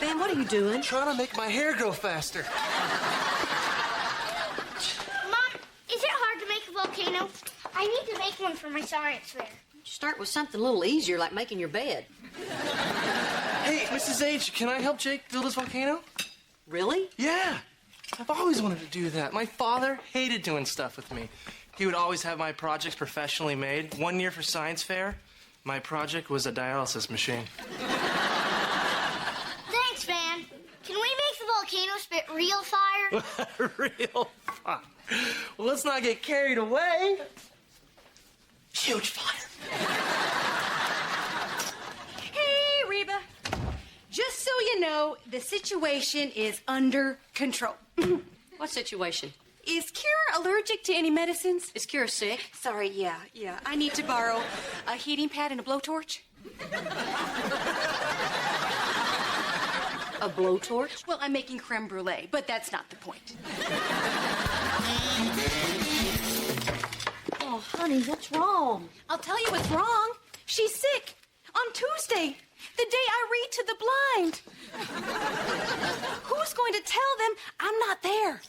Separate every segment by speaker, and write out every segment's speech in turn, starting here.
Speaker 1: Ben, what are you doing?
Speaker 2: Trying to make my hair grow faster.
Speaker 3: Mom, is it hard to make a volcano? I need to make one for my science fair.
Speaker 1: Start with something a little easier, like making your bed.
Speaker 2: Hey, Mrs. H, can I help Jake build his volcano?
Speaker 1: Really?
Speaker 2: Yeah. I've always wanted to do that. My father hated doing stuff with me. He would always have my projects professionally made. One year for science fair, my project was a dialysis machine.
Speaker 3: Thanks, Van. Can we make the volcano spit real fire?
Speaker 2: Real fire. Well, let's not get carried away. Huge fire.
Speaker 4: Hey, Reba. Just so you know, the situation is under control.
Speaker 1: What situation?
Speaker 4: Is Kira allergic to any medicines?
Speaker 1: Is Kira sick?
Speaker 4: Sorry, yeah. I need to borrow a heating pad and a blowtorch.
Speaker 1: A blowtorch?
Speaker 4: Well, I'm making creme brulee, but that's not the point.
Speaker 1: Oh, honey, what's wrong?
Speaker 4: I'll tell you what's wrong. She's sick. On Tuesday, the day I read to the blind. Who's going to tell them I'm not there?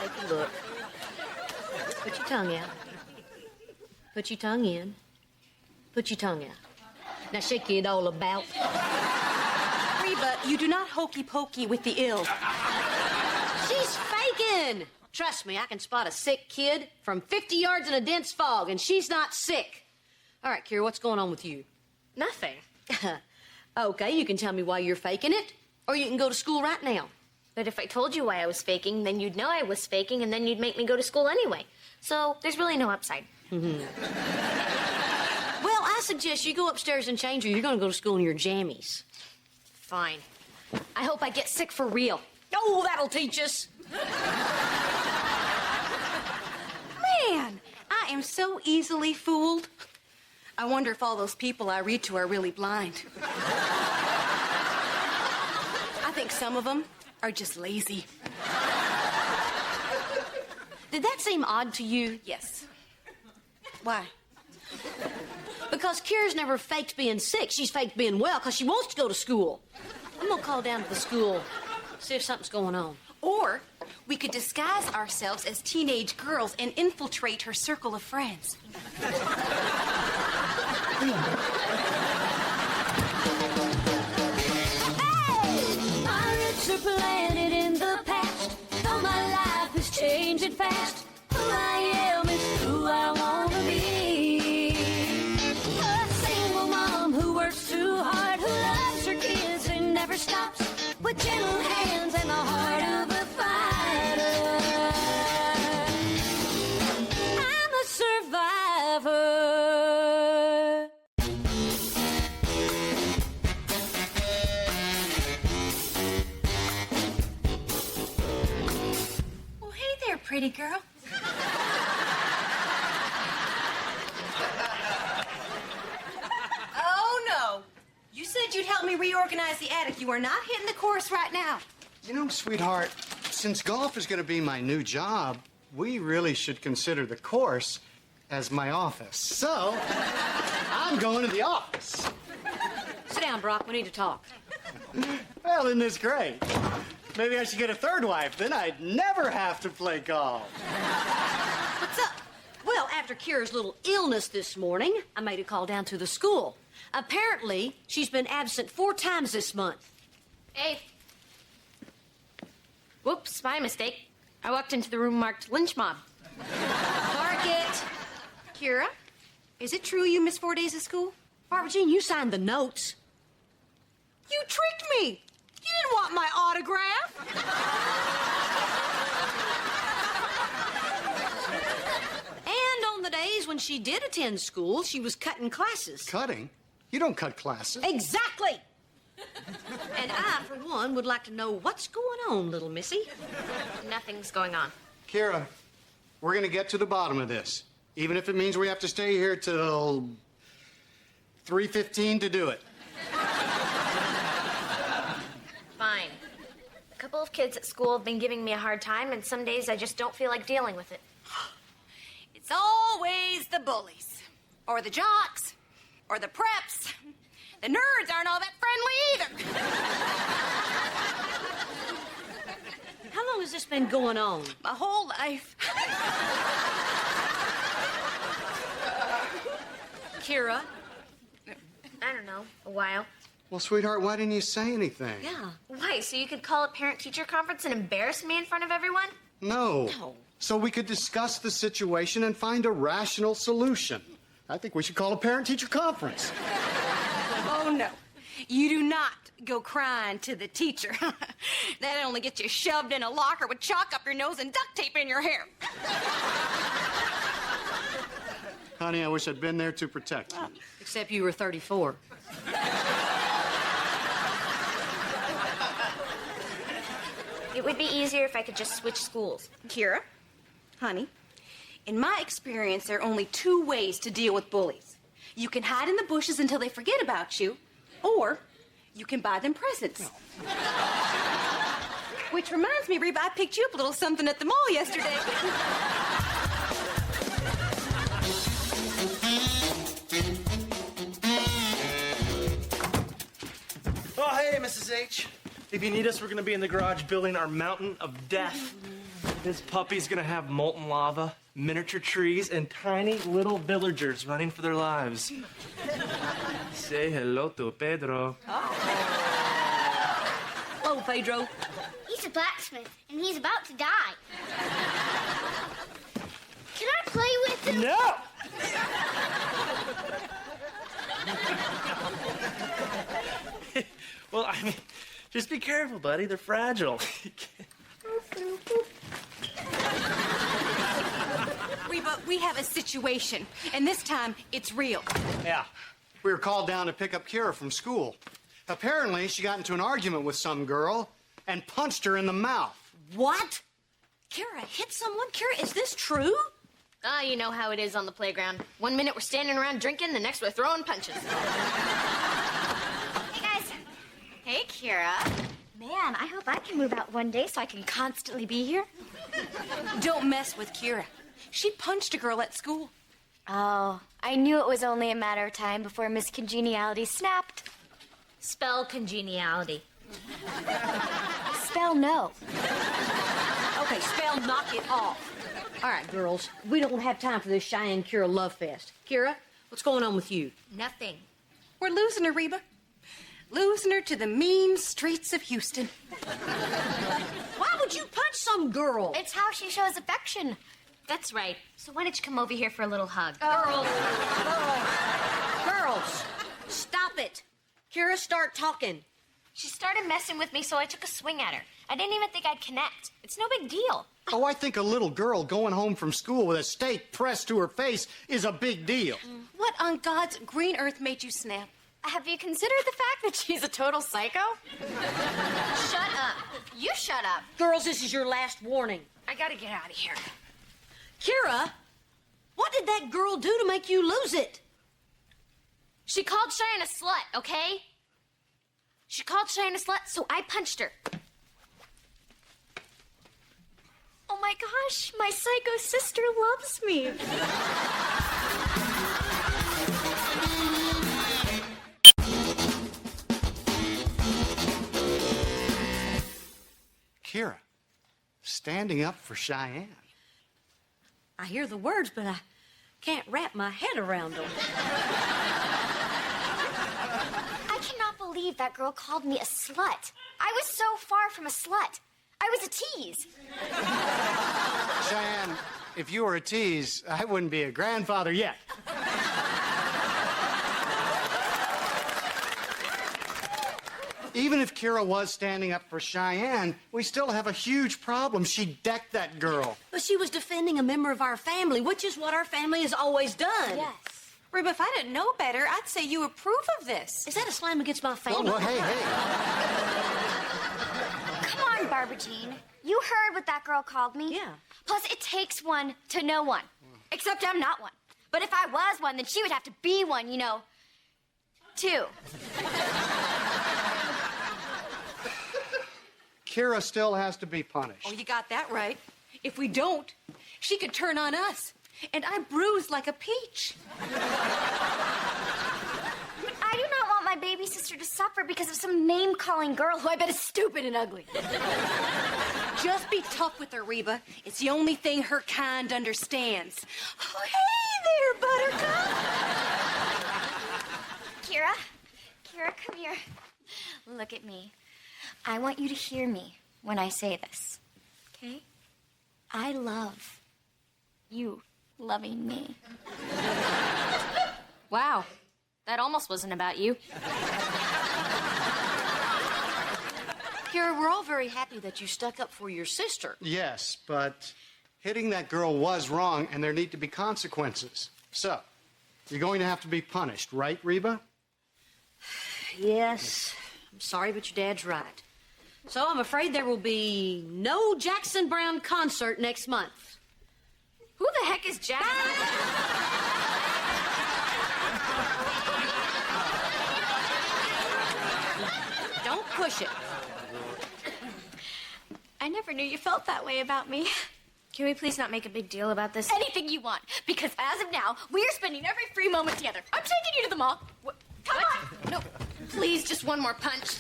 Speaker 1: Take a look. Put your tongue out. Put your tongue in. Put your tongue out. Now shake it all about.
Speaker 4: Reba, you do not hokey pokey with the ill.
Speaker 1: She's faking. Trust me, I can spot a sick kid from 50 yards in a dense fog, and she's not sick. All right, Kira, what's going on with you?
Speaker 5: Nothing.
Speaker 1: Okay, you can tell me why you're faking it, or you can go to school right now.
Speaker 5: But if I told you why I was faking, then you'd know I was faking, and then you'd make me go to school anyway. So there's really no upside.
Speaker 1: Well, I suggest you go upstairs and change, or you're going to go to school in your jammies.
Speaker 5: Fine. I hope I get sick for real.
Speaker 1: Oh, that'll teach us.
Speaker 4: Man, I am so easily fooled. I wonder if all those people I read to are really blind. I think some of them are just lazy.
Speaker 1: Did that seem odd to you?
Speaker 4: Yes. Why?
Speaker 1: Because Kira's never faked being sick. She's faked being well because she wants to go to school. I'm going to call down to the school, see if something's going on.
Speaker 4: Or we could disguise ourselves as teenage girls and infiltrate her circle of friends.
Speaker 6: My roots are planted in the past, though my life is changing fast. Who I am is who I want to be. A single mom who works too hard, who loves her kids and never stops, with gentle hands and the heart of a fighter. I'm a survivor.
Speaker 4: Well, hey there, pretty girl. Oh, no. You said you'd help me reorganize the attic. You are not hitting the course right now.
Speaker 7: You know, sweetheart, since golf is going to be my new job, we really should consider the course as my office. So, I'm going to the office.
Speaker 1: Sit down, Brock. We need to talk.
Speaker 7: Well, isn't this great? Maybe I should get a third wife. Then I'd never have to play golf.
Speaker 1: What's up? Well, after Kira's little illness this morning, I made a call down to the school. Apparently, she's been absent 4 times this month.
Speaker 5: Hey. Whoops, my mistake. I walked into the room marked lynch mob.
Speaker 4: Target. Kira, is it true you missed 4 days of school?
Speaker 1: Barbara Jean, you signed the notes.
Speaker 4: You tricked me. You didn't want my autograph.
Speaker 1: And on the days when she did attend school, she was cutting classes.
Speaker 7: Cutting? You don't cut classes.
Speaker 1: Exactly. And I, for one, would like to know what's going on, little missy.
Speaker 5: Nothing's going on.
Speaker 7: Kira, we're going to get to the bottom of this, even if it means we have to stay here till 3:15 to do it.
Speaker 5: Fine. A couple of kids at school have been giving me a hard time, and some days I just don't feel like dealing with it.
Speaker 4: It's all always the bullies, or the jocks, or the preps. The nerds aren't all that friendly either.
Speaker 1: How long has this been going on?
Speaker 4: My whole life.
Speaker 1: Kira?
Speaker 5: I don't know, a while.
Speaker 7: Well, sweetheart, why didn't you say anything?
Speaker 1: Yeah.
Speaker 5: Why, so you could call a parent-teacher conference and embarrass me in front of everyone?
Speaker 7: No.
Speaker 1: No.
Speaker 7: So we could discuss the situation and find a rational solution. I think we should call a parent-teacher conference.
Speaker 4: Oh, no. You do not go crying to the teacher. That only gets you shoved in a locker with chalk up your nose and duct tape in your hair.
Speaker 7: Honey, I wish I'd been there to protect you.
Speaker 1: Except you were 34.
Speaker 5: It would be easier if I could just switch schools.
Speaker 4: Kira, honey, in my experience, there are only two ways to deal with bullies. You can hide in the bushes until they forget about you, or you can buy them presents. Which reminds me, Reba, I picked you up a little something at the mall yesterday.
Speaker 2: Oh, hey, Mrs. H. If you need us, we're gonna be in the garage building our mountain of death. This puppy's gonna have molten lava, miniature trees, and tiny little villagers running for their lives. Say hello to Pedro.
Speaker 1: Hello, Pedro.
Speaker 3: He's a blacksmith, and he's about to die. Can I play with him?
Speaker 2: No! Well, I mean, just be careful, buddy. They're fragile.
Speaker 4: Reba, we have a situation, and this time it's real.
Speaker 7: Yeah. We were called down to pick up Kira from school. Apparently, she got into an argument with some girl and punched her in the mouth.
Speaker 1: What? Kira hit someone? Kira, is this true?
Speaker 5: Ah, you know how it is on the playground. 1 minute we're standing around drinking, the next we're throwing punches.
Speaker 3: Hey, guys.
Speaker 5: Hey, Kira.
Speaker 3: Man, I hope I can move out one day so I can constantly be here.
Speaker 4: Don't mess with Kira. She punched a girl at school.
Speaker 3: Oh, I knew it was only a matter of time before Miss Congeniality snapped.
Speaker 5: Spell congeniality.
Speaker 3: Spell no.
Speaker 1: Okay, spell knock it off. All right, girls, we don't have time for this Cheyenne Kira love fest. Kira, what's going on with you?
Speaker 5: Nothing.
Speaker 4: We're losing her, Reba. Losing her to the mean streets of Houston.
Speaker 1: Why would you punch some girl?
Speaker 3: It's how she shows affection.
Speaker 5: That's right. So why don't you come over here for a little hug?
Speaker 1: Girls, stop it. Kira, start talking.
Speaker 5: She started messing with me, so I took a swing at her. I didn't even think I'd connect. It's no big deal.
Speaker 7: Oh, I think a little girl going home from school with a steak pressed to her face is a big deal.
Speaker 4: What on God's green earth made you snap?
Speaker 3: Have you considered the fact that she's a total psycho?
Speaker 5: Shut up. You shut up.
Speaker 1: Girls, this is your last warning.
Speaker 5: I gotta get out of here.
Speaker 1: Kira, what did that girl do to make you lose it?
Speaker 5: She called Cheyenne a slut, okay? She called Cheyenne a slut, so I punched her.
Speaker 3: Oh my gosh, my psycho sister loves me.
Speaker 7: Kira, standing up for Cheyenne.
Speaker 1: I hear the words, but I can't wrap my head around them.
Speaker 3: I cannot believe that girl called me a slut. I was so far from a slut. I was a tease.
Speaker 7: Cheyenne, if you were a tease, I wouldn't be a grandfather yet. Even if Kira was standing up for Cheyenne, we still have a huge problem. She decked that girl.
Speaker 1: But she was defending a member of our family, which is what our family has always done.
Speaker 3: Yes.
Speaker 4: Reba, if I didn't know better, I'd say you approve of this.
Speaker 1: Is that a slam against my
Speaker 7: Oh,
Speaker 1: family?
Speaker 7: well, hey.
Speaker 3: Come on, Barbara Jean. You heard what that girl called me?
Speaker 1: Yeah.
Speaker 3: Plus, it takes one to know one. Except I'm not one. But if I was one, then she would have to be one, you know. Too.
Speaker 7: Kira still has to be punished.
Speaker 4: Oh, you got that right. If we don't, she could turn on us. And I bruised like a peach.
Speaker 3: But I do not want my baby sister to suffer because of some name-calling girl who I bet is stupid and ugly.
Speaker 4: Just be tough with her, Reba. It's the only thing her kind understands. Oh, hey there, Buttercup.
Speaker 3: Kira, come here. Look at me. I want you to hear me when I say this, okay? I love you loving me.
Speaker 5: Wow, that almost wasn't about you.
Speaker 1: Kira, we're all very happy that you stuck up for your sister.
Speaker 7: Yes, but hitting that girl was wrong, and there need to be consequences. So, you're going to have to be punished, right, Reba?
Speaker 1: Yes, I'm sorry, but your dad's right. So I'm afraid there will be no Jackson Browne concert next month.
Speaker 5: Who the heck is Jack?
Speaker 1: Don't push it.
Speaker 3: I never knew you felt that way about me.
Speaker 5: Can we please not make a big deal about this?
Speaker 3: Anything you want, because as of now, we are spending every free moment together. I'm taking you to the mall. Come on.
Speaker 5: No, please, just one more punch.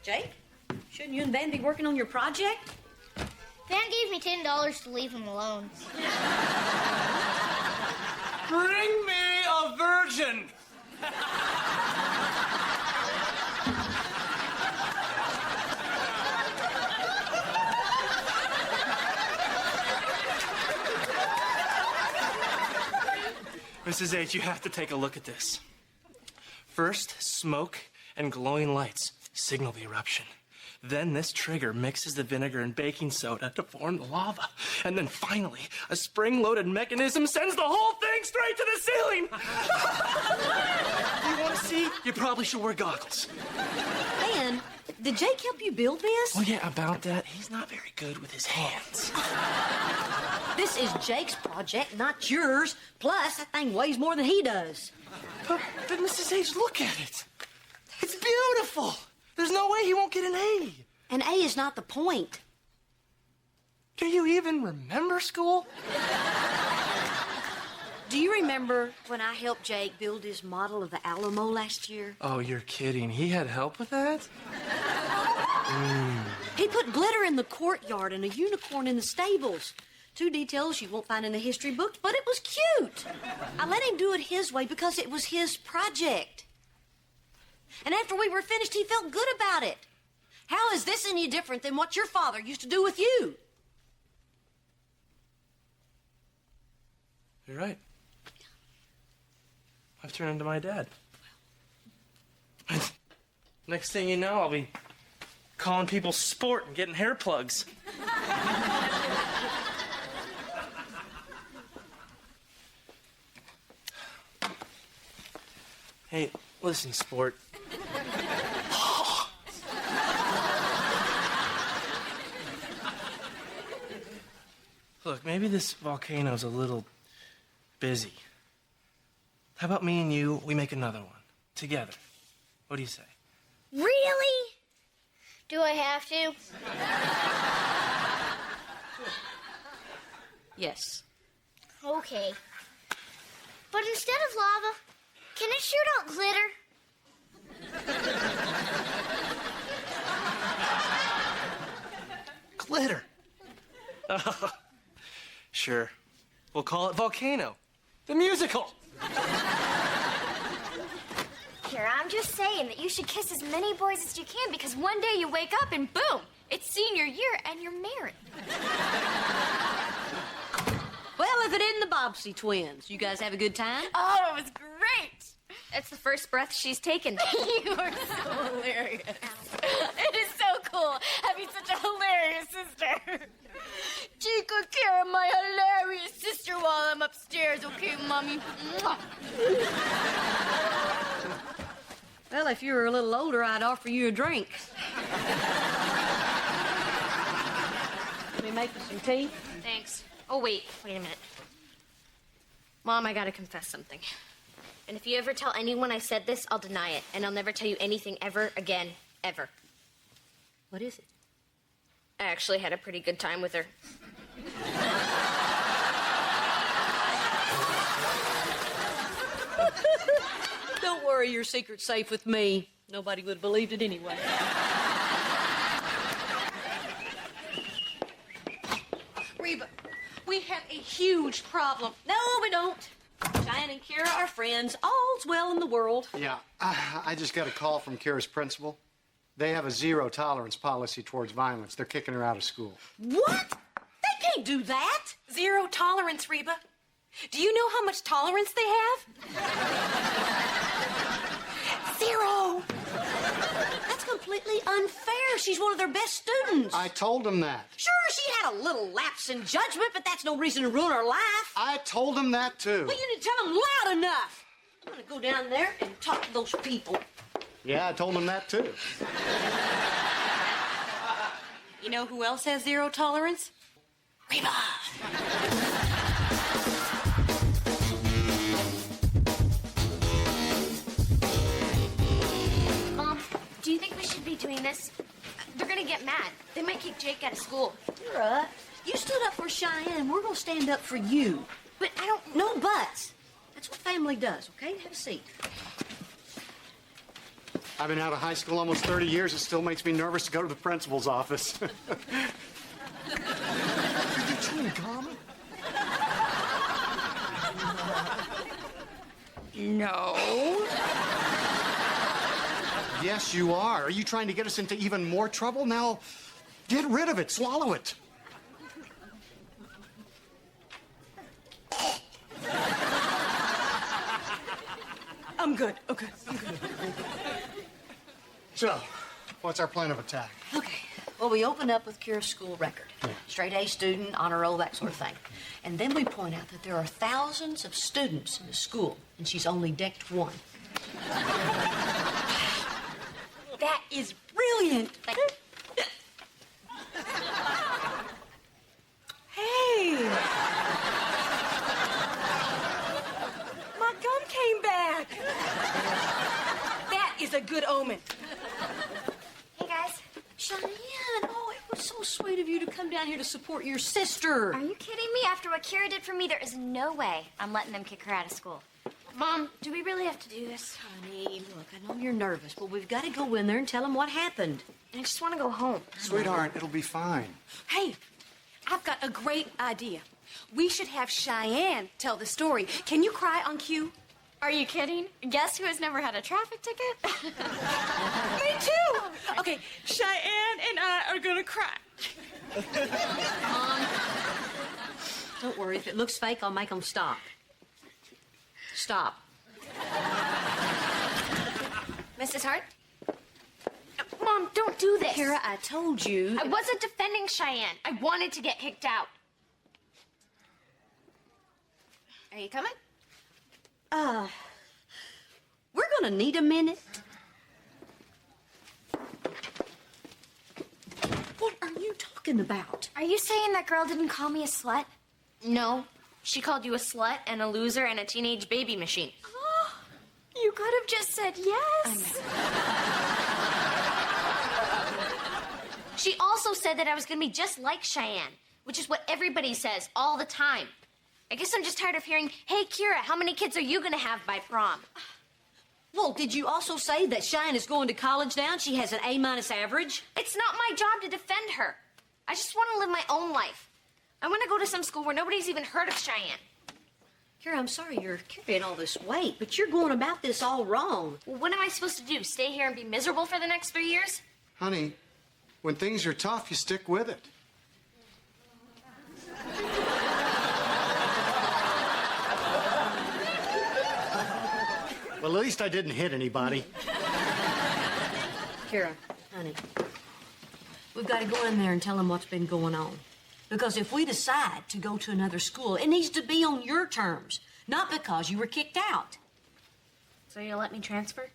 Speaker 1: Jake, shouldn't you and Van be working on your project?
Speaker 8: Van gave me $10 to leave him alone.
Speaker 2: Bring me a virgin! Mrs. H, you have to take a look at this. First, smoke and glowing lights signal the eruption. Then this trigger mixes the vinegar and baking soda to form the lava. And then finally, a spring-loaded mechanism sends the whole thing straight to the ceiling! You want to see? You probably should wear goggles.
Speaker 1: Van, did Jake help you build this?
Speaker 2: Well, yeah, about that, he's not very good with his hands.
Speaker 1: This is Jake's project, not yours. Plus, that thing weighs more than he does.
Speaker 2: But Mrs. H, look at it. It's beautiful. There's no way he won't get an A.
Speaker 1: An A is not the point.
Speaker 2: Do you even remember school?
Speaker 1: Do you remember when I helped Jake build his model of the Alamo last year?
Speaker 2: Oh, you're kidding. He had help with that?
Speaker 1: He put glitter in the courtyard and a unicorn in the stables. 2 details you won't find in the history books, but it was cute. I let him do it his way because it was his project. And after we were finished, he felt good about it. How is this any different than what your father used to do with you?
Speaker 2: You're right. I've turned into my dad. Next thing you know, I'll be calling people sport and getting hair plugs. Hey, listen, sport. Look, maybe this volcano's a little busy. How about me and you, we make another one, together? What do you say?
Speaker 8: Really? Do I have to?
Speaker 1: Yes.
Speaker 8: Okay. But instead of lava, can it shoot out glitter?
Speaker 2: Glitter. Sure. We'll call it Volcano, the musical.
Speaker 3: Here, I'm just saying that you should kiss as many boys as you can because one day you wake up and boom, it's senior year and you're married.
Speaker 1: Well, if it isn't the Bobbsey twins, you guys have a good time?
Speaker 3: Oh, it was great.
Speaker 5: That's the first breath she's taken.
Speaker 3: You are so hilarious. It is so cool having such a hilarious sister. Take good care of my hilarious sister while I'm upstairs, okay, Mommy?
Speaker 1: Well, if you were a little older, I'd offer you a drink. Let me make you some tea.
Speaker 5: Thanks. Oh, wait a minute. Mom, I gotta confess something. And if you ever tell anyone I said this, I'll deny it. And I'll never tell you anything ever again, ever.
Speaker 1: What is it?
Speaker 5: I actually had a pretty good time with her.
Speaker 1: Don't worry, your secret's safe with me. Nobody would have believed it anyway.
Speaker 4: Reba, we have a huge problem.
Speaker 1: No, we don't. Cheyenne and Kira are friends. All's well in the world.
Speaker 7: Yeah, I just got a call from Kira's principal. They have a zero-tolerance policy towards violence. They're kicking her out of school.
Speaker 1: What? They can't do that.
Speaker 4: Zero tolerance, Reba. Do you know how much tolerance they have? Zero.
Speaker 1: That's completely unfair. She's one of their best students.
Speaker 7: I told them that.
Speaker 1: Sure, she had a little lapse in judgment, but that's no reason to ruin her life.
Speaker 7: I told them that, too.
Speaker 1: Well, you didn't tell them loud enough. I'm gonna go down there and talk to those people.
Speaker 7: Yeah, I told them that, too.
Speaker 4: You know who else has zero tolerance? Reba.
Speaker 5: Mom, do you think we should be doing this? They're gonna get mad. They might kick Jake out of school.
Speaker 1: Kira, you stood up for Cheyenne. We're gonna stand up for you.
Speaker 5: But I don't...
Speaker 1: No buts. That's what family does, okay? Have a seat.
Speaker 7: I've been out of high school almost 30 years. It still makes me nervous to go to the principal's office.
Speaker 2: You chewing gum?
Speaker 4: No.
Speaker 7: Yes, you are. Are you trying to get us into even more trouble? Now, get rid of it. Swallow it.
Speaker 4: I'm good. Okay, I'm good.
Speaker 7: So, what's our plan of attack?
Speaker 1: Okay. Well, we open up with Kira's school record. Straight A student, honor roll, that sort of thing. And then we point out that there are thousands of students in the school, and she's only decked one.
Speaker 4: That is brilliant. Hey. My gum came back. That is a good omen.
Speaker 5: Hey, guys.
Speaker 1: Cheyenne, oh, it was so sweet of you to come down here to support your sister.
Speaker 3: Are you kidding me? After what Kira did for me, there is no way I'm letting them kick her out of school.
Speaker 5: Mom, do we really have to do this?
Speaker 1: Honey, look, I know you're nervous, but we've got to go in there and tell them what happened.
Speaker 5: I just want to go home.
Speaker 7: Sweetheart, it'll be fine.
Speaker 4: Hey, I've got a great idea. We should have Cheyenne tell the story. Can you cry on cue?
Speaker 3: Are you kidding? Guess who has never had a traffic ticket?
Speaker 4: Me too. Okay, Cheyenne and I are gonna cry.
Speaker 1: Don't worry, if it looks fake, I'll make them stop. Stop.
Speaker 5: Mrs. Hart? Mom, don't do this.
Speaker 1: Kira, I told you.
Speaker 5: I wasn't defending Cheyenne. I wanted to get kicked out. Are you coming?
Speaker 1: We're gonna need a minute. What are you talking about?
Speaker 3: Are you saying that girl didn't call me a slut?
Speaker 5: No. She called you a slut and a loser and a teenage baby machine.
Speaker 3: Oh, you could have just said yes.
Speaker 5: She also said that I was going to be just like Cheyenne, which is what everybody says all the time. I guess I'm just tired of hearing, hey, Kira, how many kids are you going to have by prom?
Speaker 1: Well, did you also say that Cheyenne is going to college now and she has an A- average?
Speaker 5: It's not my job to defend her. I just want to live my own life. I want to go to some school where nobody's even heard of Cheyenne.
Speaker 1: Kira, I'm sorry you're carrying all this weight, but you're going about this all wrong.
Speaker 5: Well, what am I supposed to do? Stay here and be miserable for the next 3 years?
Speaker 7: Honey, when things are tough, you stick with it. Well, at least I didn't hit anybody.
Speaker 1: Kira, honey, we've got to go in there and tell them what's been going on. Because if we decide to go to another school, it needs to be on your terms, not because you were kicked out.
Speaker 5: So you'll let me transfer?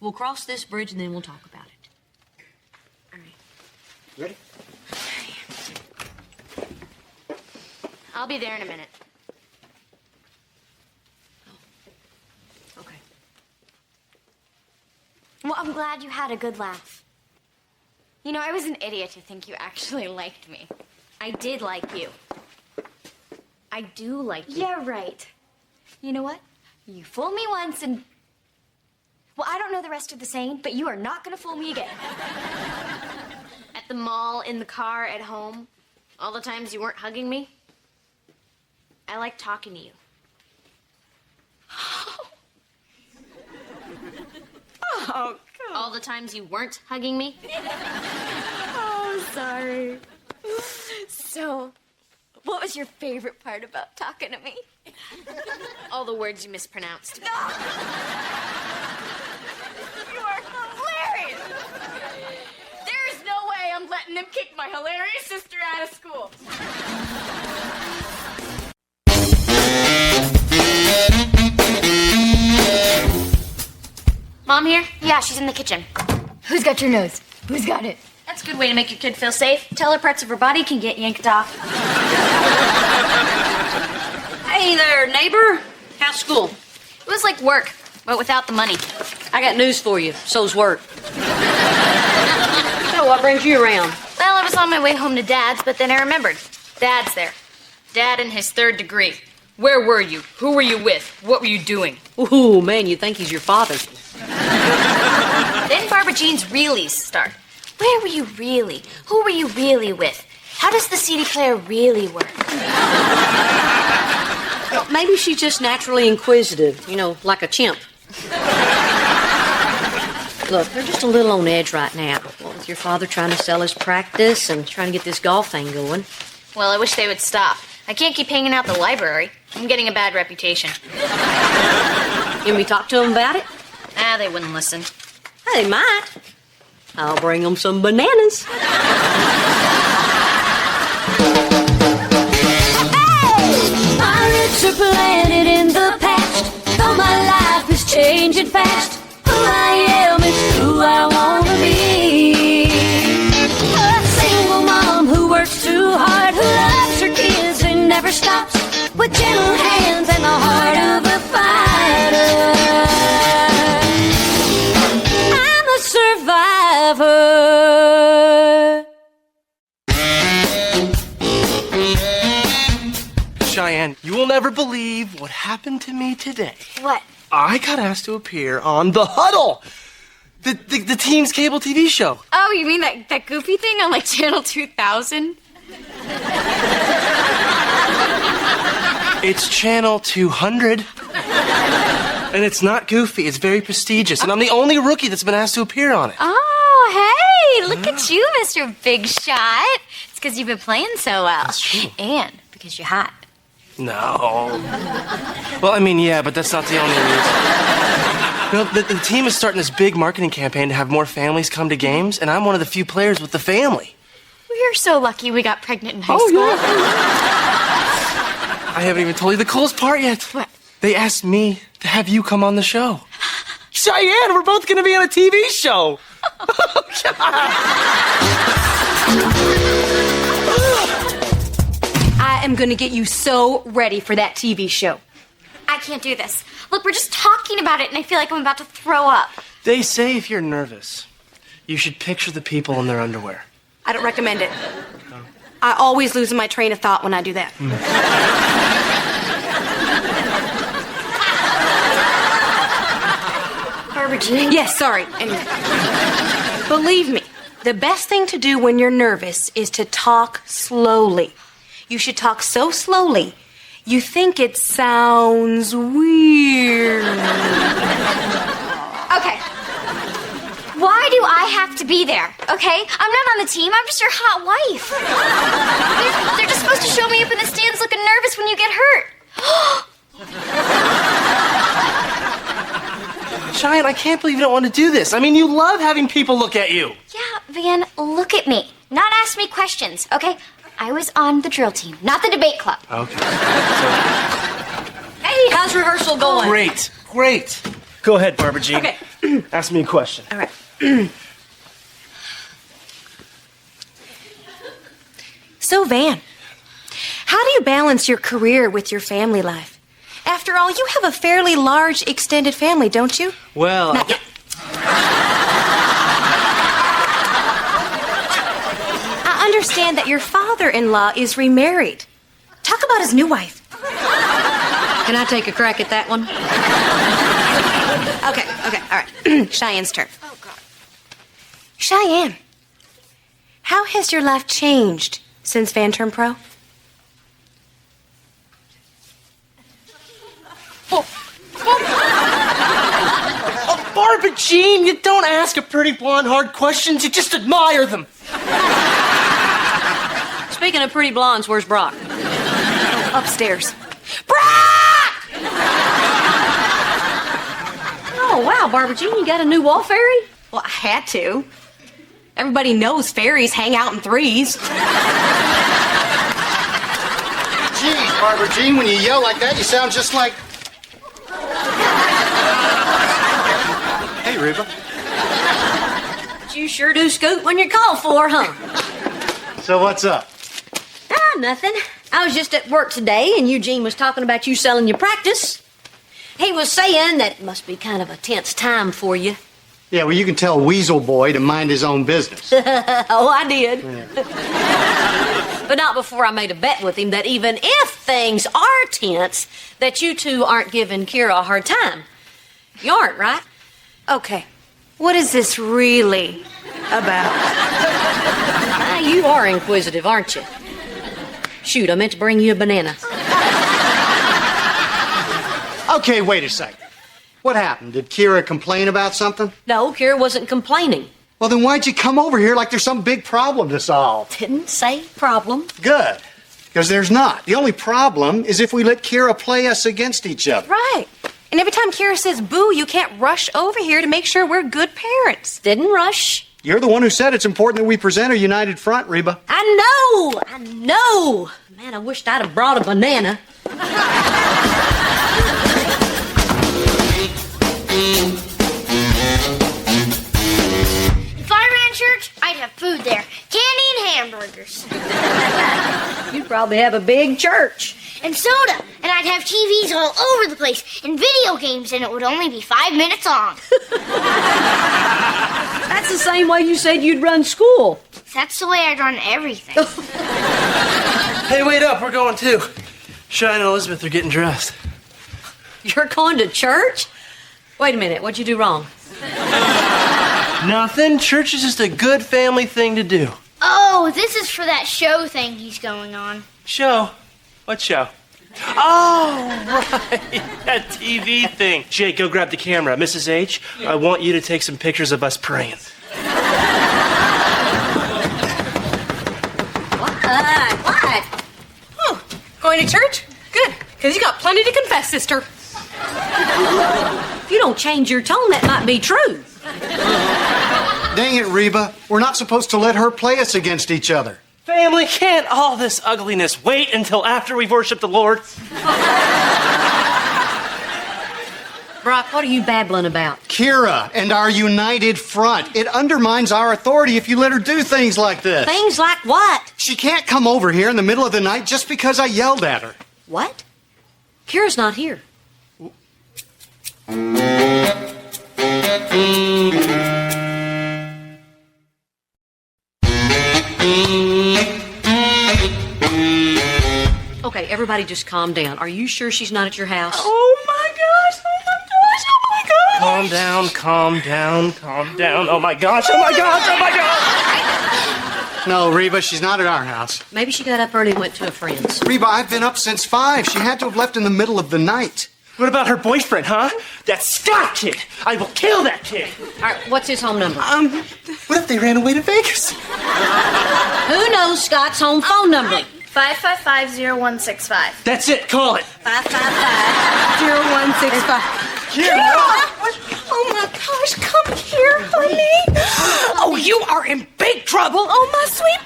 Speaker 1: We'll cross this bridge and then we'll talk about it.
Speaker 5: All right.
Speaker 7: Ready?
Speaker 5: I'll be there in a minute.
Speaker 3: glad you had a good laugh. You know, I was an idiot to think you actually liked me. I did like you. I do like you. Yeah, right. You know what? You fooled me once and... Well, I don't know the rest of the saying, but you are not gonna fool me again.
Speaker 5: At the mall, in the car, at home, all the times you weren't hugging me. I like talking to you.
Speaker 3: Oh, God.
Speaker 5: All the times you weren't hugging me.
Speaker 3: Oh, sorry. So, what was your favorite part about talking to me?
Speaker 5: All the words you mispronounced.
Speaker 3: No! You are hilarious! There is no way I'm letting them kick my hilarious sister out of school.
Speaker 5: Mom here?
Speaker 3: Yeah, she's in the kitchen. Who's got your nose? Who's got it?
Speaker 5: That's a good way to make your kid feel safe. Tell her parts of her body can get yanked off.
Speaker 1: Hey there, neighbor. How's school?
Speaker 5: It was like work, but without the money.
Speaker 1: I got news for you. So's work. So what brings you around?
Speaker 5: Well, I was on my way home to Dad's, but then I remembered. Dad's there. Dad in his 3rd degree.
Speaker 9: Where were you? Who were you with? What were you doing?
Speaker 1: Ooh, man, you think he's your father.
Speaker 5: Then Barbara Jean's reallys start. Where were you really? Who were you really with? How does the CD player really work?
Speaker 1: Well, maybe she's just naturally inquisitive, you know, like a chimp. Look, they're just a little on edge right now. Well, with your father trying to sell his practice and trying to get this golf thing going.
Speaker 5: Well, I wish they would stop. I can't keep hanging out the library. I'm getting a bad reputation.
Speaker 1: Can we talk to them about it?
Speaker 5: Ah, they wouldn't listen.
Speaker 1: They might. I'll bring them some bananas.
Speaker 6: My roots are planted in the past, though my life is changing fast. Who I am is who I wanna be. A single mom who works too hard, who loves her kids and never stops, with gentle hands and the heart of a fighter. I'm a survivor.
Speaker 2: Cheyenne, you will never believe what happened to me today.
Speaker 3: What?
Speaker 2: I got asked to appear on The Huddle, the team's cable TV show.
Speaker 3: Oh, you mean that goofy thing on, like, Channel 2000?
Speaker 2: It's Channel 200. And it's not goofy, it's very prestigious, and I'm the only rookie that's been asked to appear on it.
Speaker 3: Oh, hey, look at you, Mr. Big Shot. It's because you've been playing so well.
Speaker 2: That's true.
Speaker 3: And because you're hot.
Speaker 2: No. Well, I mean, yeah, but that's not the only reason. You know, the team is starting this big marketing campaign to have more families come to games, and I'm one of the few players with the family.
Speaker 3: We're so lucky we got pregnant in high school.
Speaker 2: Yeah. I haven't even told you the coolest part yet.
Speaker 3: What?
Speaker 2: They asked me to have you come on the show. Cheyenne, we're both going to be on a TV show. Oh, God.
Speaker 4: I am going to get you so ready for that TV show.
Speaker 3: I can't do this. Look, we're just talking about it, and I feel like I'm about to throw up.
Speaker 2: They say if you're nervous, you should picture the people in their underwear.
Speaker 4: I don't recommend it. I always lose my train of thought when I do that.
Speaker 3: Barbara Jean?
Speaker 4: Yes, sorry. And believe me, the best thing to do when you're nervous is to talk slowly. You should talk so slowly, you think it sounds weird.
Speaker 3: Okay. Why do I have to be there, okay? I'm not on the team. I'm just your hot wife. They're just supposed to show me up in the stands looking nervous when you get hurt.
Speaker 2: Cheyenne, I can't believe you don't want to do this. I mean, you love having people look at you.
Speaker 3: Yeah, Van, look at me. Not ask me questions, okay? I was on the drill team, not the debate club.
Speaker 2: Okay.
Speaker 1: Hey, how's rehearsal going?
Speaker 2: Great, great. Go ahead, Barbara Jean.
Speaker 1: Okay.
Speaker 2: Ask me a question.
Speaker 4: All right. So, Van, how do you balance your career with your family life? After all, you have a fairly large extended family, don't you?
Speaker 2: Well...
Speaker 4: Not yet. understand that your father-in-law is remarried. Talk about his new wife.
Speaker 1: Can I take a crack at that one?
Speaker 4: Okay, all right. Cheyenne's turn. Oh, God. Cheyenne, how has your life changed since Van turned pro?
Speaker 2: Barbara Jean, you don't ask a pretty blonde hard questions, you just admire them.
Speaker 1: Speaking of pretty blondes, where's Brock?
Speaker 4: Upstairs.
Speaker 1: Brock! Oh, wow, Barbara Jean, you got a new wall fairy?
Speaker 4: Well, I had to. Everybody knows fairies hang out in threes.
Speaker 7: Geez, Barbara Jean, when you yell like that, you sound just like... Hey, Reba.
Speaker 1: You sure do scoot when you're called for, huh?
Speaker 7: So what's up?
Speaker 1: Nothing. I was just at work today, and Eugene was talking about you selling your practice. He was saying that it must be kind of a tense time for you.
Speaker 7: Yeah, well, you can tell Weasel Boy to mind his own business.
Speaker 1: Oh, I did.
Speaker 7: Yeah.
Speaker 1: But not before I made a bet with him that even if things are tense, that you two aren't giving Kira a hard time. You aren't, right?
Speaker 4: Okay, what is this really about?
Speaker 1: You are inquisitive, aren't you? Shoot, I meant to bring you a banana.
Speaker 7: Okay, wait a second. What happened? Did Kira complain about something?
Speaker 1: No, Kira wasn't complaining.
Speaker 7: Well, then why'd you come over here like there's some big problem to solve?
Speaker 1: Didn't say problem.
Speaker 7: Good, because there's not. The only problem is if we let Kira play us against each other.
Speaker 4: Right. And every time Kira says boo, you can't rush over here to make sure we're good parents.
Speaker 1: Didn't rush.
Speaker 7: You're the one who said it's important that we present a united front, Reba.
Speaker 1: I know. Man, I wished I'd have brought a banana.
Speaker 8: If I ran church, I'd have food there. Candy and hamburgers.
Speaker 1: You'd probably have a big church.
Speaker 8: And soda. And I'd have TVs all over the place. And video games, and it would only be 5 minutes long.
Speaker 1: That's the same way you said you'd run school.
Speaker 8: That's the way I'd run everything.
Speaker 2: Hey, wait up, we're going too. Cheyenne and Elizabeth are getting dressed.
Speaker 1: You're going to church? Wait a minute, what'd you do wrong?
Speaker 2: Nothing. Church is just a good family thing to do.
Speaker 8: Oh, this is for that show thing he's going on.
Speaker 2: Show? What show? Oh, right. That TV thing. Jake, go grab the camera. Mrs. H, I want you to take some pictures of us praying.
Speaker 1: What?
Speaker 4: Oh, going to church? Good, because you got plenty to confess, sister.
Speaker 1: If you don't change your tone, that might be true.
Speaker 7: Dang it, Reba. We're not supposed to let her play us against each other.
Speaker 2: Family, can't all this ugliness wait until after we've worshiped the Lord?
Speaker 1: Brock, what are you babbling about?
Speaker 7: Kira and our united front. It undermines our authority if you let her do things like this.
Speaker 1: Things like what?
Speaker 7: She can't come over here in the middle of the night just because I yelled at her.
Speaker 1: What? Kira's not here. Okay, everybody just calm down. Are you sure she's not at your house?
Speaker 2: Oh my gosh, oh my gosh, oh my gosh. Calm down, calm down, calm down. Oh my gosh, oh my gosh, oh my gosh.
Speaker 7: No, Reba, she's not at our house.
Speaker 1: Maybe she got up early and went to a friend's.
Speaker 7: Reba, I've been up since 5. She had to have left in the middle of the night.
Speaker 2: What about her boyfriend, huh? That Scott kid. I will kill that kid.
Speaker 1: All right, what's his home number?
Speaker 2: What if they ran away to Vegas?
Speaker 1: Who knows Scott's home phone number?
Speaker 8: 555-0165.
Speaker 2: That's it, call it.
Speaker 4: 555-0165.
Speaker 2: Kira!
Speaker 4: Oh my gosh, come here, honey. Oh, you are in big trouble. Oh, my sweet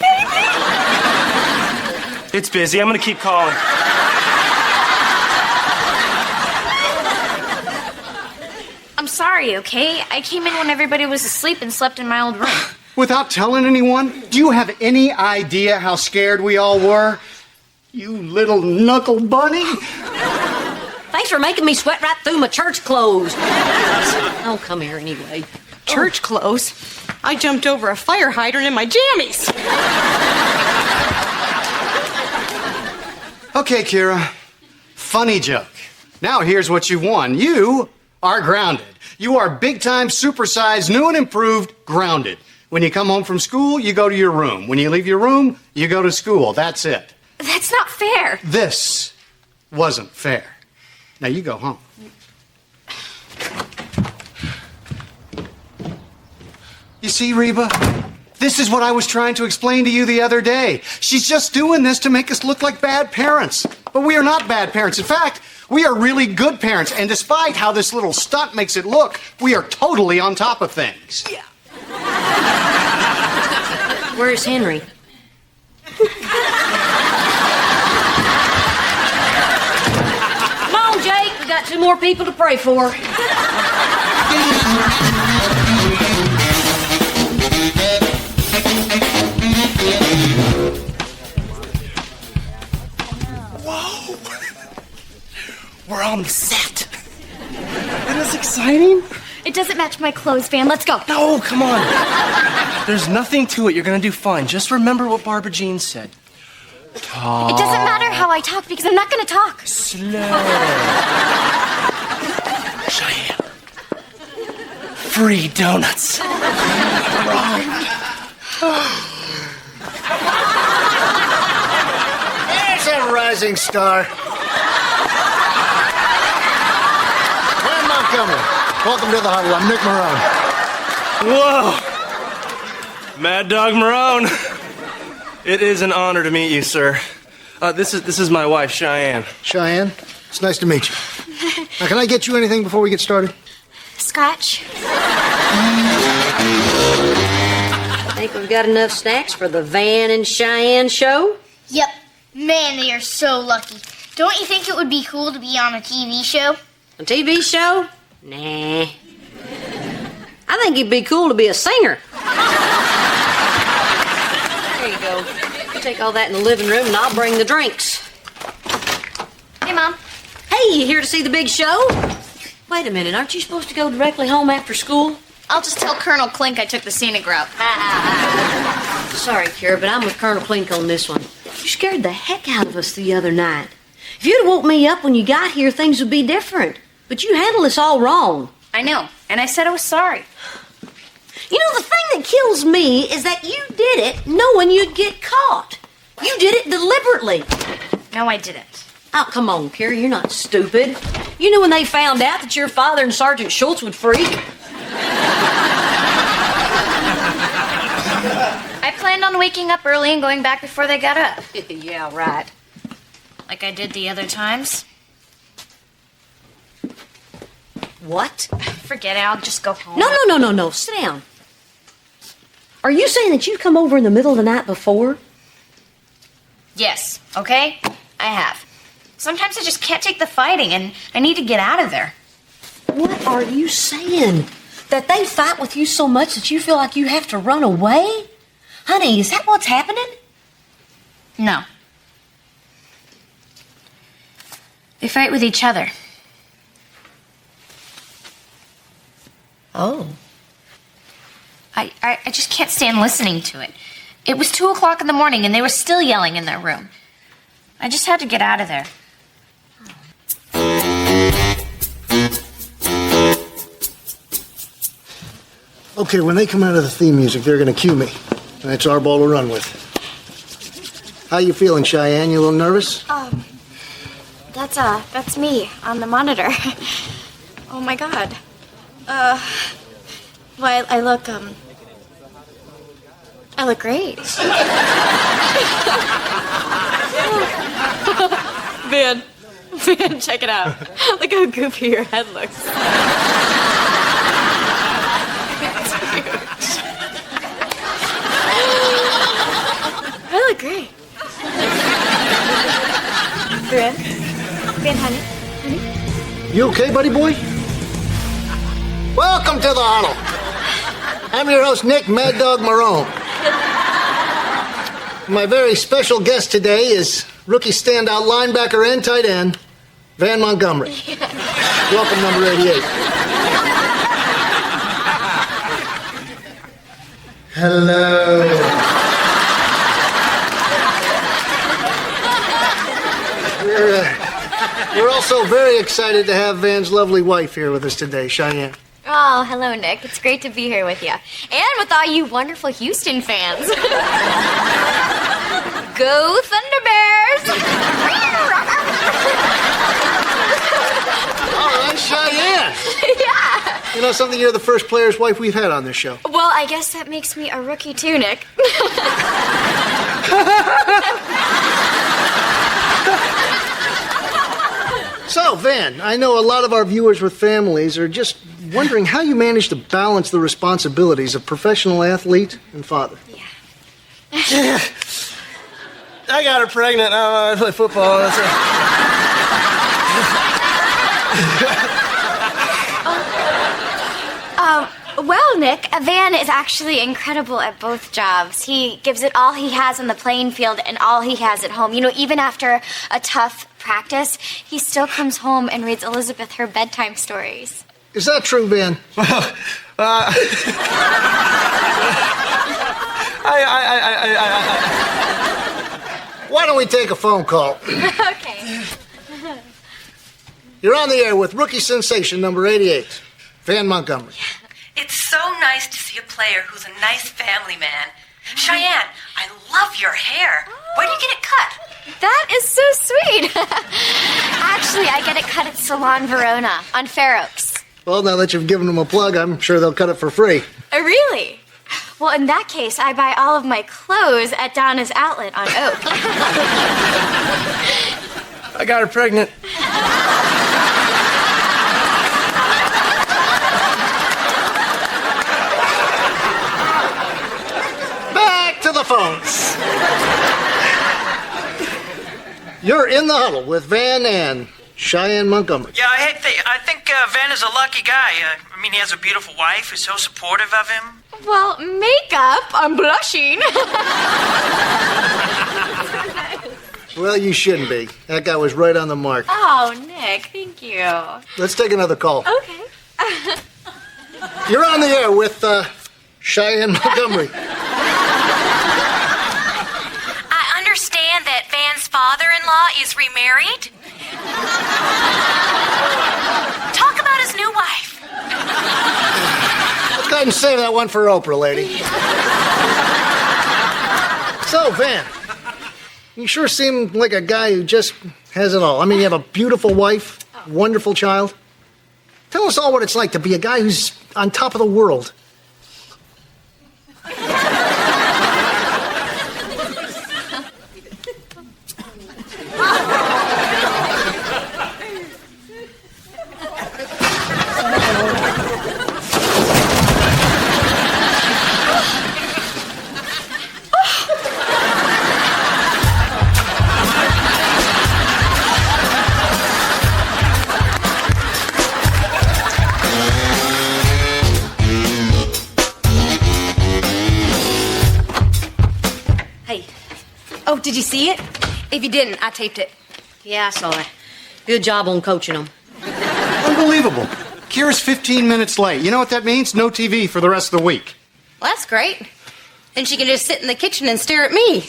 Speaker 4: baby.
Speaker 2: It's busy. I'm gonna keep calling.
Speaker 3: I'm sorry, okay? I came in when everybody was asleep and slept in my old room.
Speaker 7: Without telling anyone? Do you have any idea how scared we all were? You little knuckle bunny.
Speaker 1: Thanks for making me sweat right through my church clothes. Oh, come here anyway.
Speaker 4: Church clothes? I jumped over a fire hydrant in my jammies.
Speaker 7: Okay, Kira. Funny joke. Now here's what you won. You are grounded. You are big-time, supersized, new and improved grounded. When you come home from school, you go to your room. When you leave your room, you go to school. That's it.
Speaker 3: That's not fair.
Speaker 7: This wasn't fair. Now you go home. You see, Reba? This is what I was trying to explain to you the other day. She's just doing this to make us look like bad parents. But we are not bad parents. In fact, we are really good parents. And despite how this little stunt makes it look, we are totally on top of things. Yeah.
Speaker 1: Where's Henry? Come on, Jake. We got 2 more people to pray for.
Speaker 2: Whoa! We're on set. Isn't this exciting?
Speaker 3: It doesn't match my clothes, Van. Let's go.
Speaker 2: No, come on. There's nothing to it. You're gonna do fine. Just remember what Barbara Jean said. Talk.
Speaker 3: It doesn't matter how I talk because I'm not going to talk.
Speaker 2: Slow. Cheyenne. Free donuts.
Speaker 10: There's a rising star. Glenn Montgomery. Welcome to the huddle. I'm Nick Marone.
Speaker 2: Whoa. Mad Dog Marone. It is an honor to meet you, sir. This is my wife, Cheyenne.
Speaker 10: Cheyenne, it's nice to meet you. Now, can I get you anything before we get started?
Speaker 3: Scotch.
Speaker 1: I think we've got enough snacks for the Van and Cheyenne show.
Speaker 8: Yep. Man, they are so lucky. Don't you think it would be cool to be on a TV show?
Speaker 1: A TV show? Nah. I think it'd be cool to be a singer. There you go. You take all that in the living room and I'll bring the drinks.
Speaker 3: Hey, Mom.
Speaker 1: Hey, you here to see the big show? Wait a minute, aren't you supposed to go directly home after school?
Speaker 5: I'll just tell Colonel Klink I took the scenic route.
Speaker 1: Sorry, Kira, but I'm with Colonel Klink on this one. You scared the heck out of us the other night. If you'd have woke me up when you got here, things would be different. But you handled this all wrong.
Speaker 5: I know, and I said I was sorry.
Speaker 1: You know, the thing that kills me is that you did it knowing you'd get caught. You did it deliberately.
Speaker 5: No, I didn't.
Speaker 1: Oh, come on, Kira, you're not stupid. You knew when they found out that your father and Sergeant Schultz would freak.
Speaker 5: I planned on waking up early and going back before they got up.
Speaker 1: Yeah, right.
Speaker 5: Like I did the other times.
Speaker 1: What?
Speaker 5: Forget it, I'll just go home.
Speaker 1: No. Sit down. Are you saying that you've come over in the middle of the night before?
Speaker 5: Yes, okay? I have. Sometimes I just can't take the fighting, and I need to get out of there.
Speaker 1: What are you saying? That they fight with you so much that you feel like you have to run away? Honey, is that what's happening?
Speaker 5: No. They fight with each other.
Speaker 1: Oh.
Speaker 5: I just can't stand listening to it. It was 2 o'clock in the morning, and they were still yelling in their room. I just had to get out of there.
Speaker 10: Okay, when they come out of the theme music, they're going to cue me. And that's our ball to run with. How you feeling, Cheyenne? You a little nervous?
Speaker 3: That's me on the monitor. Oh my God. Well, I look great. Van, check it out. Look how goofy your head looks. I look great. Van, honey.
Speaker 10: You okay, buddy boy? Welcome to the huddle. I'm your host, Nick Mad Dog Marone. My very special guest today is rookie standout linebacker and tight end, Van Montgomery. Welcome, number 88. Hello. We're also very excited to have Van's lovely wife here with us today, Cheyenne.
Speaker 3: Oh, hello, Nick. It's great to be here with you. And with all you wonderful Houston fans. Go Thunderbears!
Speaker 10: All right, Cheyenne.
Speaker 3: Yeah.
Speaker 10: You know something? You're the first player's wife we've had on this show.
Speaker 3: Well, I guess that makes me a rookie too, Nick.
Speaker 10: So, Van, I know a lot of our viewers with families are just wondering how you manage to balance the responsibilities of professional athlete and father.
Speaker 2: I got her pregnant. I play football. That's it.
Speaker 3: Well, Nick, Van is actually incredible at both jobs. He gives it all he has on the playing field and all he has at home. You know, even after a tough practice, he still comes home and reads Elizabeth her bedtime stories.
Speaker 10: Is that true, Van?
Speaker 2: Well,
Speaker 10: Why don't we take a phone call?
Speaker 3: Okay.
Speaker 10: You're on the air with rookie sensation number 88, Van Montgomery.
Speaker 4: It's so nice to see a player who's a nice family man. Cheyenne, I love your hair. Where do you get it cut?
Speaker 3: That is so sweet. Actually, I get it cut at Salon Verona on Fair Oaks.
Speaker 10: Well, now that you've given them a plug, I'm sure they'll cut it for free.
Speaker 3: Really? Well, in that case, I buy all of my clothes at Donna's Outlet on Oak.
Speaker 2: I got her pregnant.
Speaker 10: Back to the phones. You're in the huddle with Van and Cheyenne Montgomery.
Speaker 11: Yeah, I think Van is a lucky guy. I mean, he has a beautiful wife who's so supportive of him.
Speaker 3: Well, makeup, I'm blushing.
Speaker 10: Well, you shouldn't be. That guy was right on the mark.
Speaker 3: Oh, Nick, thank you.
Speaker 10: Let's take another call.
Speaker 3: Okay.
Speaker 10: You're on the air with Cheyenne Montgomery.
Speaker 4: I understand that Van's father-in-law is remarried. Talk about his new wife.
Speaker 10: Let's go ahead and save that one for Oprah, lady. So, Van, you sure seem like a guy who just has it all. I mean, you have a beautiful wife, wonderful child. Tell us all what it's like to be a guy who's on top of the world.
Speaker 4: Oh, did you see it? If you didn't, I taped it.
Speaker 1: Yeah, I saw it. Good job on coaching them.
Speaker 7: Unbelievable. Kira's 15 minutes late. You know what that means? No TV for the rest of the week.
Speaker 4: Well, that's great. Then she can just sit in the kitchen and stare at me.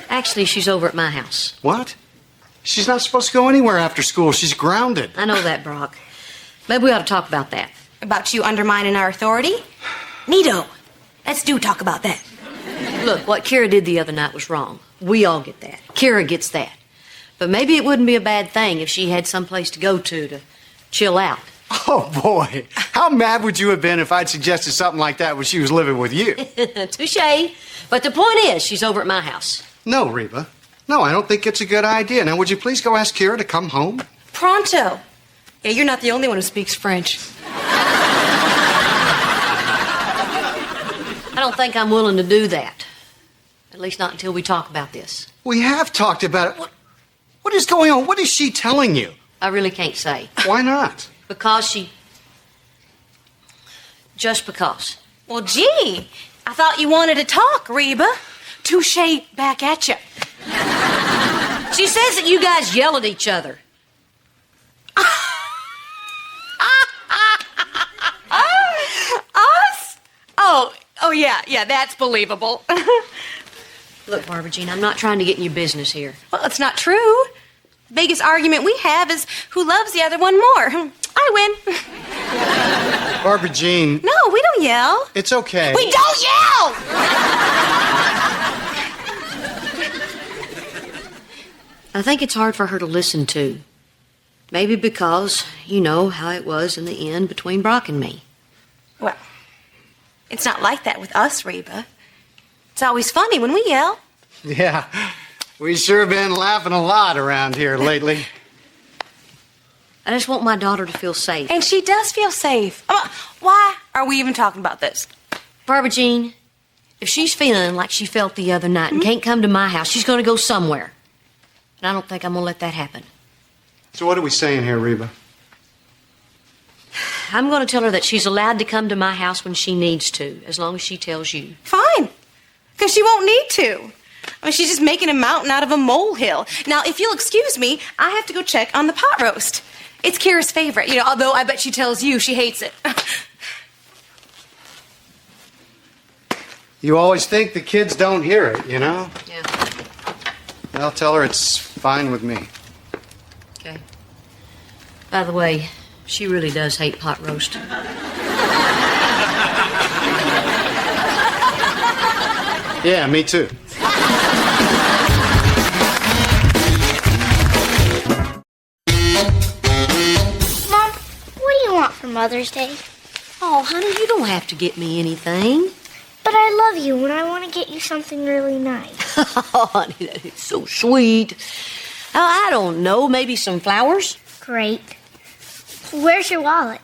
Speaker 1: Actually, she's over at my house.
Speaker 7: What? She's not supposed to go anywhere after school. She's grounded.
Speaker 1: I know that, Brock. Maybe we ought to talk about that.
Speaker 4: About you undermining our authority? Neato. Let's talk about that.
Speaker 1: Look, what Kira did the other night was wrong. We all get that. Kira gets that. But maybe it wouldn't be a bad thing if she had someplace to go to chill out.
Speaker 7: Oh, boy. How mad would you have been if I'd suggested something like that when she was living with you?
Speaker 1: Touche. But the point is, she's over at my house.
Speaker 7: No, Reba. No, I don't think it's a good idea. Now, would you please go ask Kira to come home?
Speaker 4: Pronto. Yeah, you're not the only one who speaks French.
Speaker 1: I don't think I'm willing to do that. At least not until we talk about this.
Speaker 7: We have talked about it. What is going on? What is she telling you?
Speaker 1: I really can't say.
Speaker 7: Why not?
Speaker 1: Because just because.
Speaker 4: Well, gee, I thought you wanted to talk, Reba. Touche back at you.
Speaker 1: She says that you guys yell at each other.
Speaker 4: Us? Oh, yeah, that's believable.
Speaker 1: Look, Barbara Jean, I'm not trying to get in your business here.
Speaker 4: Well, it's not true. The biggest argument we have is who loves the other one more. I win.
Speaker 7: Barbara Jean.
Speaker 4: No, we don't yell.
Speaker 7: It's okay.
Speaker 4: We don't yell!
Speaker 1: I think it's hard for her to listen to. Maybe because you know how it was in the end between Brock and me.
Speaker 4: Well, it's not like that with us, Reba. It's always funny when we yell.
Speaker 7: Yeah, we sure been laughing a lot around here lately.
Speaker 1: I just want my daughter to feel safe.
Speaker 4: And she does feel safe. Why are we even talking about this?
Speaker 1: Barbara Jean, if she's feeling like she felt the other night and can't come to my house, she's going to go somewhere. And I don't think I'm going to let that happen.
Speaker 7: So what are we saying here, Reba?
Speaker 1: I'm going to tell her that she's allowed to come to my house when she needs to, as long as she tells you.
Speaker 4: Fine, because she won't need to. I mean, she's just making a mountain out of a molehill. Now, if you'll excuse me, I have to go check on the pot roast. It's Kira's favorite, although I bet she tells you she hates it.
Speaker 7: You always think the kids don't hear it,
Speaker 1: Yeah.
Speaker 7: I'll tell her it's fine with me.
Speaker 1: Okay. By the way, she really does hate pot roast.
Speaker 7: Yeah, me too.
Speaker 8: Mom, what do you want for Mother's Day?
Speaker 1: Oh, honey, you don't have to get me anything.
Speaker 8: But I love you, and I want to get you something really nice.
Speaker 1: Oh, honey, that is so sweet. Oh, I don't know. Maybe some flowers?
Speaker 8: Great. Where's your wallet?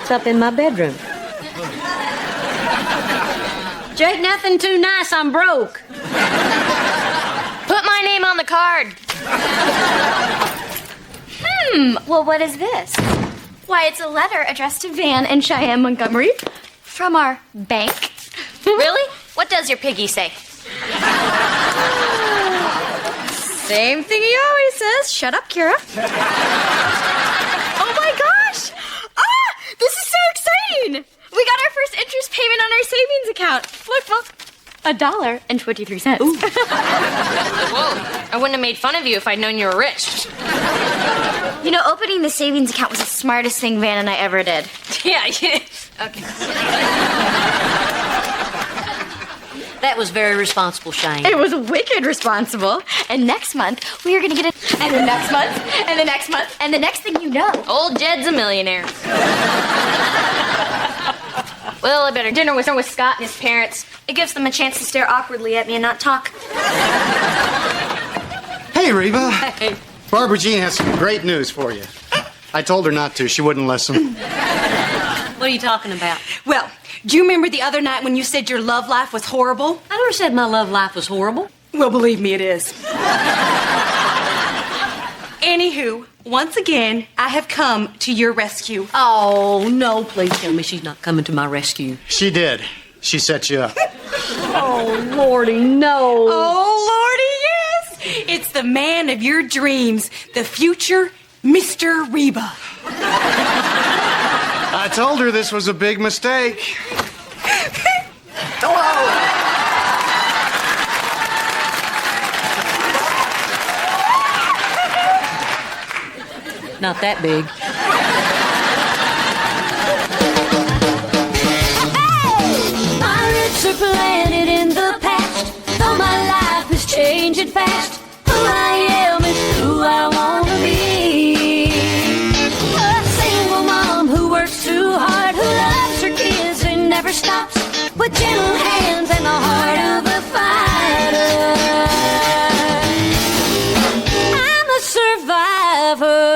Speaker 1: It's up in my bedroom. Jake, nothing too nice. I'm broke.
Speaker 5: Put my name on the card.
Speaker 3: Well, what is this? Why, it's a letter addressed to Van and Cheyenne Montgomery from our bank.
Speaker 5: Really? What does your piggy say?
Speaker 3: Same thing he always says. Shut up, Kira. Oh my gosh! This is so exciting! We got our first interest payment on our savings account. Look. $1.23.
Speaker 5: Whoa, I wouldn't have made fun of you if I'd known you were rich.
Speaker 3: Opening the savings account was the smartest thing Van and I ever did.
Speaker 5: Yeah. Okay.
Speaker 1: That was very responsible, Shane.
Speaker 3: It was wicked responsible. And next month, we are going to get it. And the next month, and the next month, and the next thing you know.
Speaker 5: Old Jed's a millionaire. Well, I better dinner with Scott and his parents.
Speaker 3: It gives them a chance to stare awkwardly at me and not talk.
Speaker 7: Hey, Reba.
Speaker 1: Hey.
Speaker 7: Barbara Jean has some great news for you. I told her not to. She wouldn't listen.
Speaker 1: What are you talking about?
Speaker 4: Well, do you remember the other night when you said your love life was horrible?
Speaker 1: I never said my love life was horrible.
Speaker 4: Well, believe me, it is. Anywho, once again, I have come to your rescue.
Speaker 1: Oh, no, please tell me she's not coming to my rescue.
Speaker 7: She did. She set you up.
Speaker 1: Oh, Lordy, no.
Speaker 4: Oh, Lordy, yes! It's the man of your dreams, the future Mr. Reba.
Speaker 7: I told her this was a big mistake.
Speaker 1: Not that big.
Speaker 6: My roots are planted in the past, though my life is changing fast. Who I am is who I want to be. A single mom who works too hard, who loves her kids and never stops, with gentle hands and the heart of a fighter. I'm a survivor.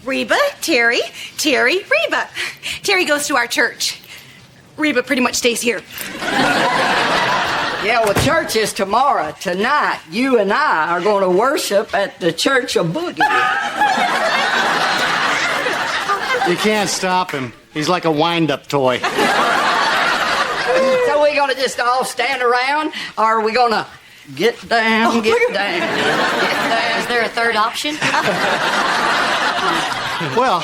Speaker 4: Reba, Terry, Reba. Terry goes to our church. Reba pretty much stays here.
Speaker 12: Yeah, well, church is tomorrow. Tonight, you and I are going to worship at the Church of Boogie.
Speaker 7: You can't stop him. He's like a wind-up toy.
Speaker 12: So we going to just all stand around, or are we going to get down, get down, get down?
Speaker 1: Is there a third option?
Speaker 7: Well,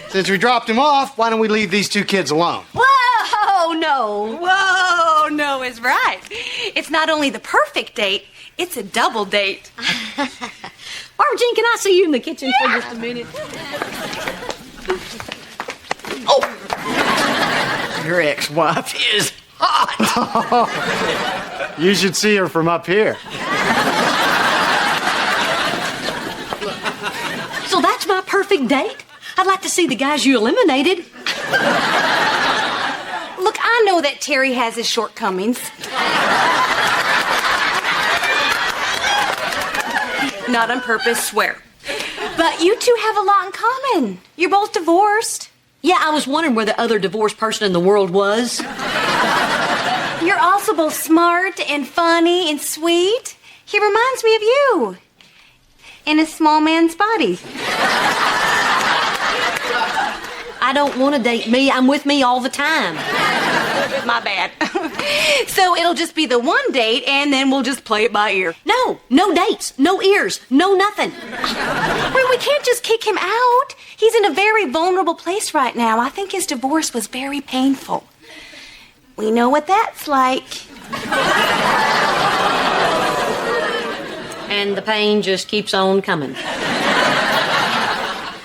Speaker 7: since we dropped him off, why don't we leave these two kids alone?
Speaker 4: Whoa, no. Whoa, no is right. It's not only the perfect date, it's a double date.
Speaker 1: Barbara Jean, can I see you in the kitchen for just a minute?
Speaker 12: Oh, your ex-wife is hot.
Speaker 7: You should see her from up here.
Speaker 1: So that's my perfect date? I'd like to see the guys you eliminated.
Speaker 4: Look, I know that Terry has his shortcomings. Not on purpose, swear. But you two have a lot in common. You're both divorced.
Speaker 1: Yeah, I was wondering where the other divorced person in the world was.
Speaker 4: You're also both smart and funny and sweet. He reminds me of you. In a small man's body.
Speaker 1: I don't want to date me. I'm with me all the time.
Speaker 4: My bad. So it'll just be the one date, and then we'll just play it by ear.
Speaker 1: No dates, no ears, no nothing.
Speaker 4: Wait, we can't just kick him out. He's in a very vulnerable place right now. I think his divorce was very painful. We know what that's like.
Speaker 1: And the pain just keeps on coming.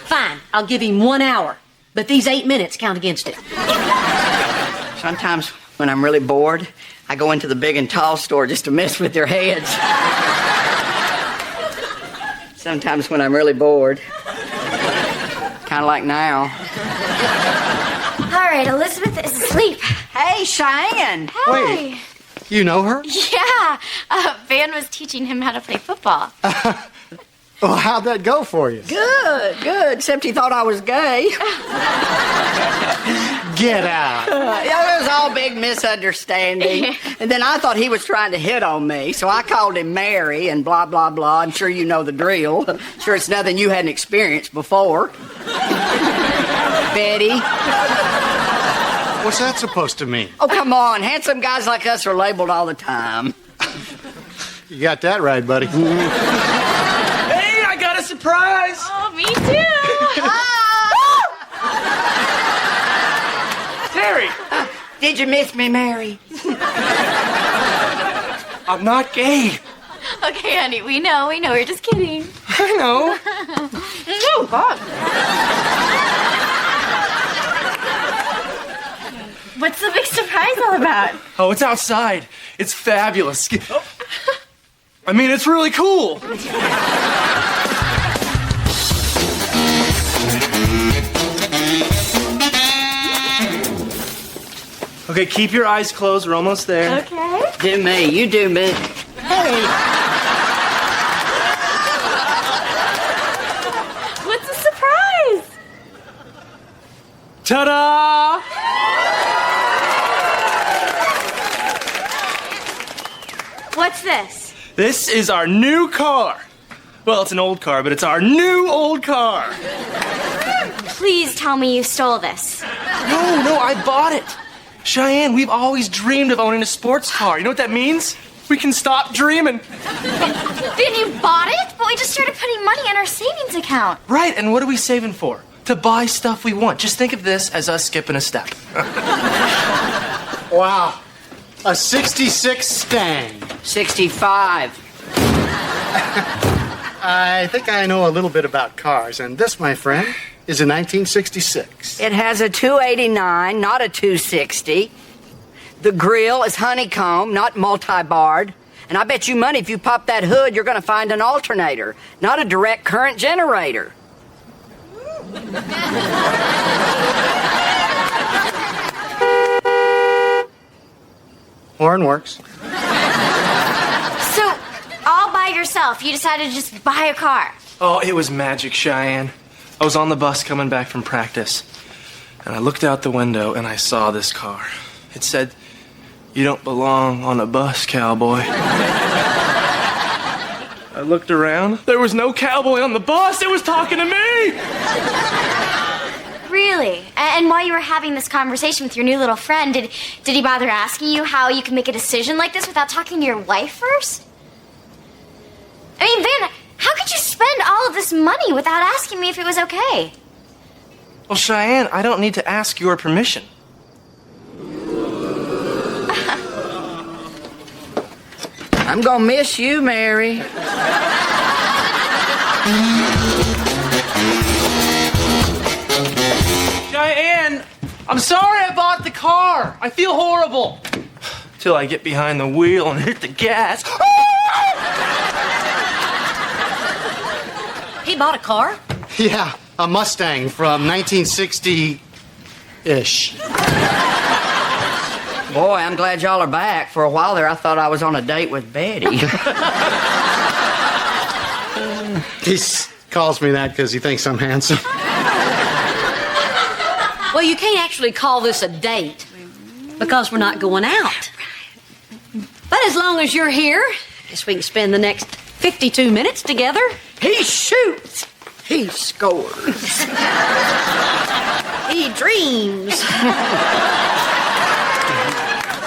Speaker 1: Fine, I'll give him 1 hour, but these 8 minutes count against it.
Speaker 12: Sometimes when I'm really bored, I go into the big and tall store just to mess with their heads. Sometimes when I'm really bored. Kind of like now.
Speaker 3: All right, Elizabeth is asleep.
Speaker 12: Hey, Cheyenne.
Speaker 3: Hey.
Speaker 7: Wait, you know her?
Speaker 3: Yeah, Van was teaching him how to play football.
Speaker 7: Well, how'd that go for you?
Speaker 12: Good, except he thought I was gay.
Speaker 7: Get out.
Speaker 12: Yeah, it was all big misunderstanding. And then I thought he was trying to hit on me, so I called him Mary and blah, blah, blah. I'm sure you know the drill. Sure it's nothing you hadn't experienced before. Betty.
Speaker 7: What's that supposed to mean?
Speaker 12: Oh, come on. Handsome guys like us are labeled all the time.
Speaker 7: You got that right, buddy.
Speaker 2: Hey, I got a surprise.
Speaker 3: Oh, me too.
Speaker 2: Terry.
Speaker 12: Did you miss me, Mary?
Speaker 2: I'm not gay.
Speaker 3: Okay, honey, we know. We're just kidding.
Speaker 2: I know.
Speaker 3: Oh, God. What's the big surprise all about?
Speaker 2: Oh, it's outside. It's fabulous. I mean, it's really cool. Okay, keep your eyes closed. We're almost there.
Speaker 3: Okay.
Speaker 12: Do me. You do me. Hey.
Speaker 3: What's the surprise?
Speaker 2: Ta-da!
Speaker 3: What's this?
Speaker 2: This is our new car. Well, it's an old car, but it's our new old car.
Speaker 3: Please tell me you stole this.
Speaker 2: No, I bought it. Cheyenne, we've always dreamed of owning a sports car. You know what that means? We can stop dreaming.
Speaker 3: Then you bought it? But we just started putting money in our savings account.
Speaker 2: Right, and what are we saving for? To buy stuff we want. Just think of this as us skipping a step.
Speaker 7: Wow. A 66 Stang.
Speaker 12: 65.
Speaker 7: I think I know a little bit about cars, and this, my friend, is a 1966.
Speaker 12: It has a 289, not a 260. The grill is honeycomb, not multi-barred. And I bet you money if you pop that hood, you're going to find an alternator, not a direct current generator.
Speaker 7: Horn works.
Speaker 3: So, all by yourself, you decided to just buy a car.
Speaker 2: Oh, it was magic, Cheyenne. I was on the bus coming back from practice, and I looked out the window and I saw this car. It said, "You don't belong on a bus, cowboy." I looked around. There was no cowboy on the bus. It was talking to me.
Speaker 3: Really? And while you were having this conversation with your new little friend, did he bother asking you how you can make a decision like this without talking to your wife first? I mean, Van, how could you spend all of this money without asking me if it was okay?
Speaker 2: Well, Cheyenne, I don't need to ask your permission.
Speaker 12: I'm gonna miss you, Mary.
Speaker 2: Cheyenne, I'm sorry I bought the car. I feel horrible. Till I get behind the wheel and hit the gas.
Speaker 1: He bought a car?
Speaker 7: Yeah, a Mustang from 1960-ish.
Speaker 12: Boy, I'm glad y'all are back. For a while there, I thought I was on a date with Betty.
Speaker 7: He calls me that because he thinks I'm handsome.
Speaker 1: Well, you can't actually call this a date because we're not going out. But as long as you're here, I guess we can spend the next 52 minutes together.
Speaker 12: He shoots. He scores.
Speaker 1: He dreams.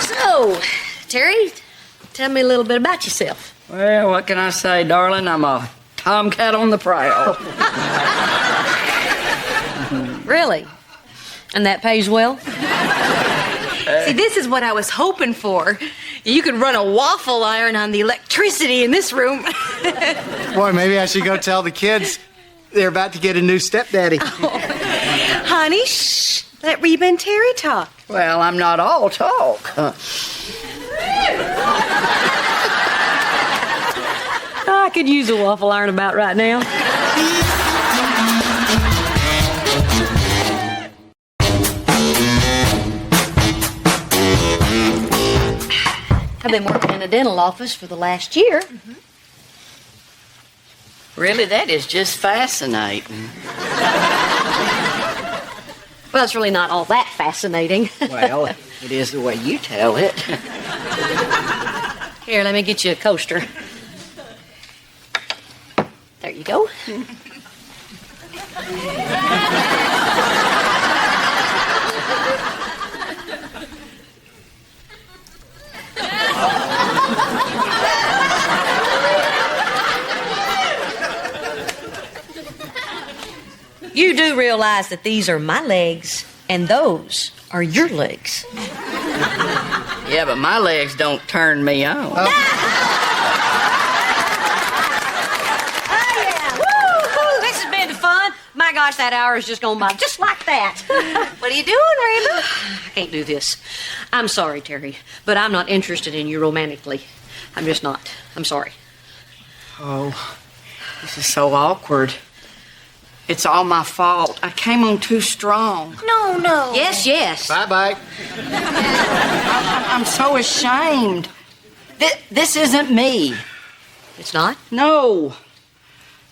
Speaker 1: So, Terry, tell me a little bit about yourself.
Speaker 12: Well, what can I say, darling? I'm a tomcat on the prowl.
Speaker 1: Really? And that pays well?
Speaker 4: See, this is what I was hoping for. You could run a waffle iron on the electricity in this room.
Speaker 7: Boy, maybe I should go tell the kids they're about to get a new stepdaddy.
Speaker 4: Honey, shh. Let Reba and Terry talk.
Speaker 12: Well, I'm not all talk.
Speaker 1: I could use a waffle iron about right now. I've been working in a dental office for the last year.
Speaker 12: Really, that is just fascinating.
Speaker 1: Well, it's really not all that fascinating.
Speaker 12: Well, it is the way you tell it.
Speaker 1: Here, let me get you a coaster. There you go. You do realize that these are my legs and those are your legs.
Speaker 12: Yeah, but my legs don't turn me on.
Speaker 1: Oh, yeah. Woo-hoo. This has been fun. My gosh, that hour is just gone by just like that. What are you doing, Reba? I can't do this. I'm sorry, Terry, but I'm not interested in you romantically. I'm just not. I'm sorry.
Speaker 12: Oh, this is so awkward. It's all my fault. I came on too strong.
Speaker 1: No. Yes, yes.
Speaker 7: Bye-bye.
Speaker 12: I'm so ashamed. This isn't me.
Speaker 1: It's not?
Speaker 12: No.